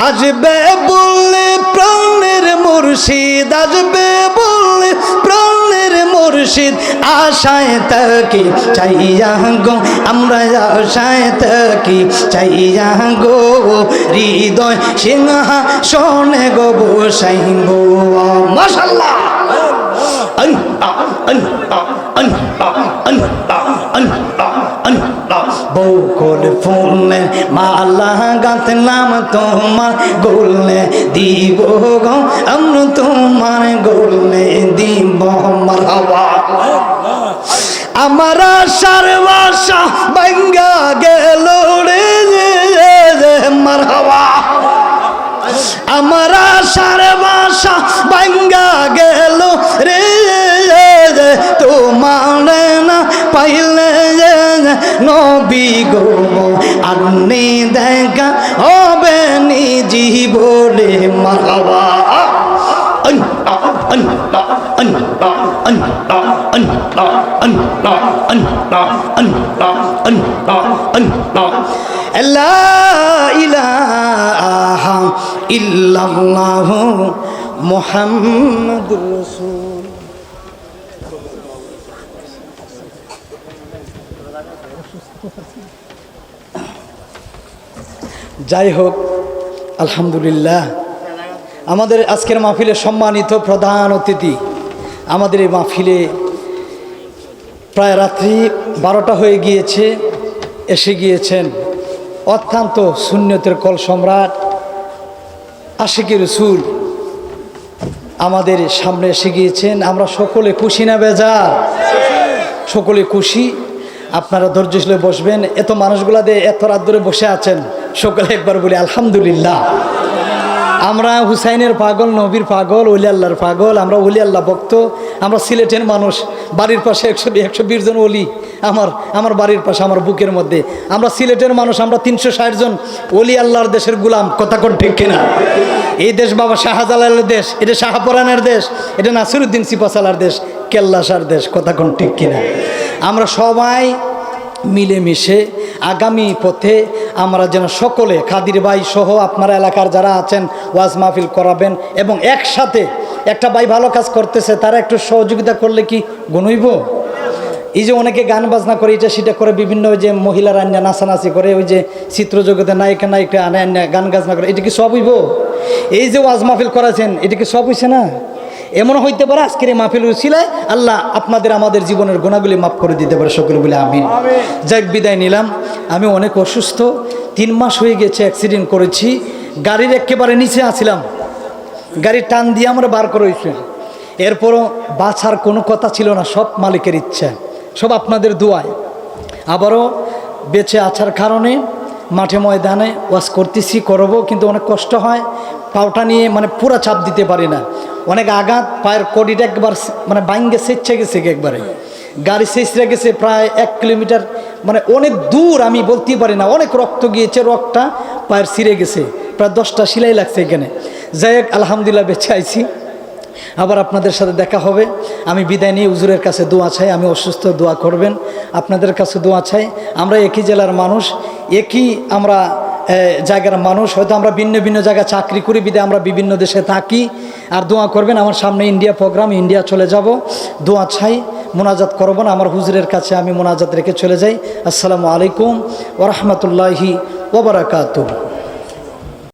আসবে বললে প্রাণের মুর্শিদ, আসবে বললে প্রাণের মুর্শিদ, আশায় তাকি চাইয়া গো আমরা আশায় তাকি চাইয়া গো হৃদয় সিংহাসনে গো বসাইব মাশাআল্লাহ। বকুল ফুলে মালা গাঁথলাম তোমার গোলে দিব গো আমরা তোমার গোলে দিব মারহাবা। আমার আশার বাসা ভাঙ্গা গেল রে মারহাবা। আমার আশার বাসা ভাঙ্গা গেল রে তোমার না পাইলে নবী গো আপনি দেখা হবে নি জীবনে মারহাবা। লা ইলাহা ইল্লাল্লাহ মুহাম্মাদুর রাসূল। যাই হোক আলহামদুলিল্লাহ, আমাদের আজকের মাহফিলে সম্মানিত প্রধান অতিথি, আমাদের এই মাহফিলে প্রায় রাত্রি 12টা হয়ে গিয়েছে, এসে গিয়েছেন অত্যন্ত সুন্নতের কল সম্রাট আশিকি রাসূল আমাদের সামনে এসে গিয়েছেন। আমরা সকলে খুশি না বেজার? সকলে খুশি। আপনারা ধৈর্যশীল বসবেন। এত মানুষগুলা দিয়ে এত রাত ধরে বসে আছেন, সকলে একবার বলি আলহামদুলিল্লাহ। আমরা হুসাইনের পাগল, নবীর পাগল, ওলি আল্লাহর পাগল, আমরা ওলি আল্লাহ ভক্ত। আমরা সিলেটের মানুষ, বাড়ির পাশে 120 জন ওলি আমার বাড়ির পাশে, আমার বুকের মধ্যে। আমরা সিলেটের মানুষ, আমরা 360 জন ওলি আল্লাহর দেশের গুলাম। কথা কোন ঠিক কিনা? এই দেশ বাবা শাহজালালের দেশ, এটা শাহপরানের দেশ, এটা নাসিরউদ্দিন সিপাশালার দেশ, কেল্লাসার দেশ। কথা কোন ঠিক কিনা? আমরা সবাই মিলেমিশে আগামী পথে আমরা যেন সকলে খাদির ভাই সহ আপনারা এলাকার যারা আছেন ওয়াজ মাহফিল করাবেন, এবং একসাথে একটা ভাই ভালো কাজ করতেছে তারা একটু সহযোগিতা করলে কি গুনইব? এই যে অনেকে গান বাজনা করে, এটা সেটা করে, বিভিন্ন ওই যে মহিলারা আন্যা নাচানাচি করে, ওই যে চিত্রজগতে নায়িকা নায়িকা আনে আন্যা গান গাজনা করে, এটা কি সব হইব? এই যে ওয়াজ মাহফিল করাছেন এটা কি সব হইছে না? এমন হইতে পারে আজকের এই মাহফিল উছিলায় আল্লাহ আপনাদের আমাদের জীবনের গুণাগুলি মাফ করে দিতে পারে, সকলে বলে আমিন। যাক, বিদায় নিলাম। আমি অনেক অসুস্থ, 3 মাস হয়ে গেছে, অ্যাক্সিডেন্ট করেছি, গাড়ির একেবারে নিচে আছিলাম, গাড়ি টান দিয়ে আমরা বার করে হয়েছে। এরপরও বাঁচার কোনো কথা ছিল না, সব মালিকের ইচ্ছা, সব আপনাদের দোয়ায়। আবারও বেঁচে আসার কারণে মাঠে ময়দানে ওয়াজ করতেছি, করব, কিন্তু অনেক কষ্ট হয়, পাওটা নিয়ে মানে পুরা চাপ দিতে পারি না, অনেক আঘাত, পায়ের কডিটা একবার মানে বাইঙ্গে সেচ্ছে গেছে, একবারে গাড়ি সেচরে গেছে প্রায় 1 কিলোমিটার, মানে অনেক দূর, আমি বলতে পারি না, অনেক রক্ত গিয়েছে, রক্তটা পায়ের ছিঁড়ে গেছে, প্রায় 10টা সেলাই লাগছে এখানে। যাই হোক, আলহামদুলিল্লাহ বেঁচে আইছি। আবার আপনাদের সাথে দেখা হবে। আমি বিদায় নিয়ে হুজুরের কাছে দোয়া চাই, আমি অসুস্থ, দোয়া করবেন, আপনাদের কাছে দোয়া চাই। আমরা একই জেলার মানুষ, একই আমরা জায়গার মানুষ, হয়তো আমরা ভিন্ন ভিন্ন জায়গায় চাকরি করি, বিদায় আমরা বিভিন্ন দেশে থাকি। আর দোয়া করবেন, আমার সামনে ইন্ডিয়া প্রোগ্রাম, ইন্ডিয়া চলে যাব, দোয়া চাই, মোনাজাত করব না, আমার হুজুরের কাছে আমি মোনাজাত রেখে চলে যাই। আসসালামু আলাইকুম ওয়া রাহমাতুল্লাহি ওয়া বারাকাতুহু।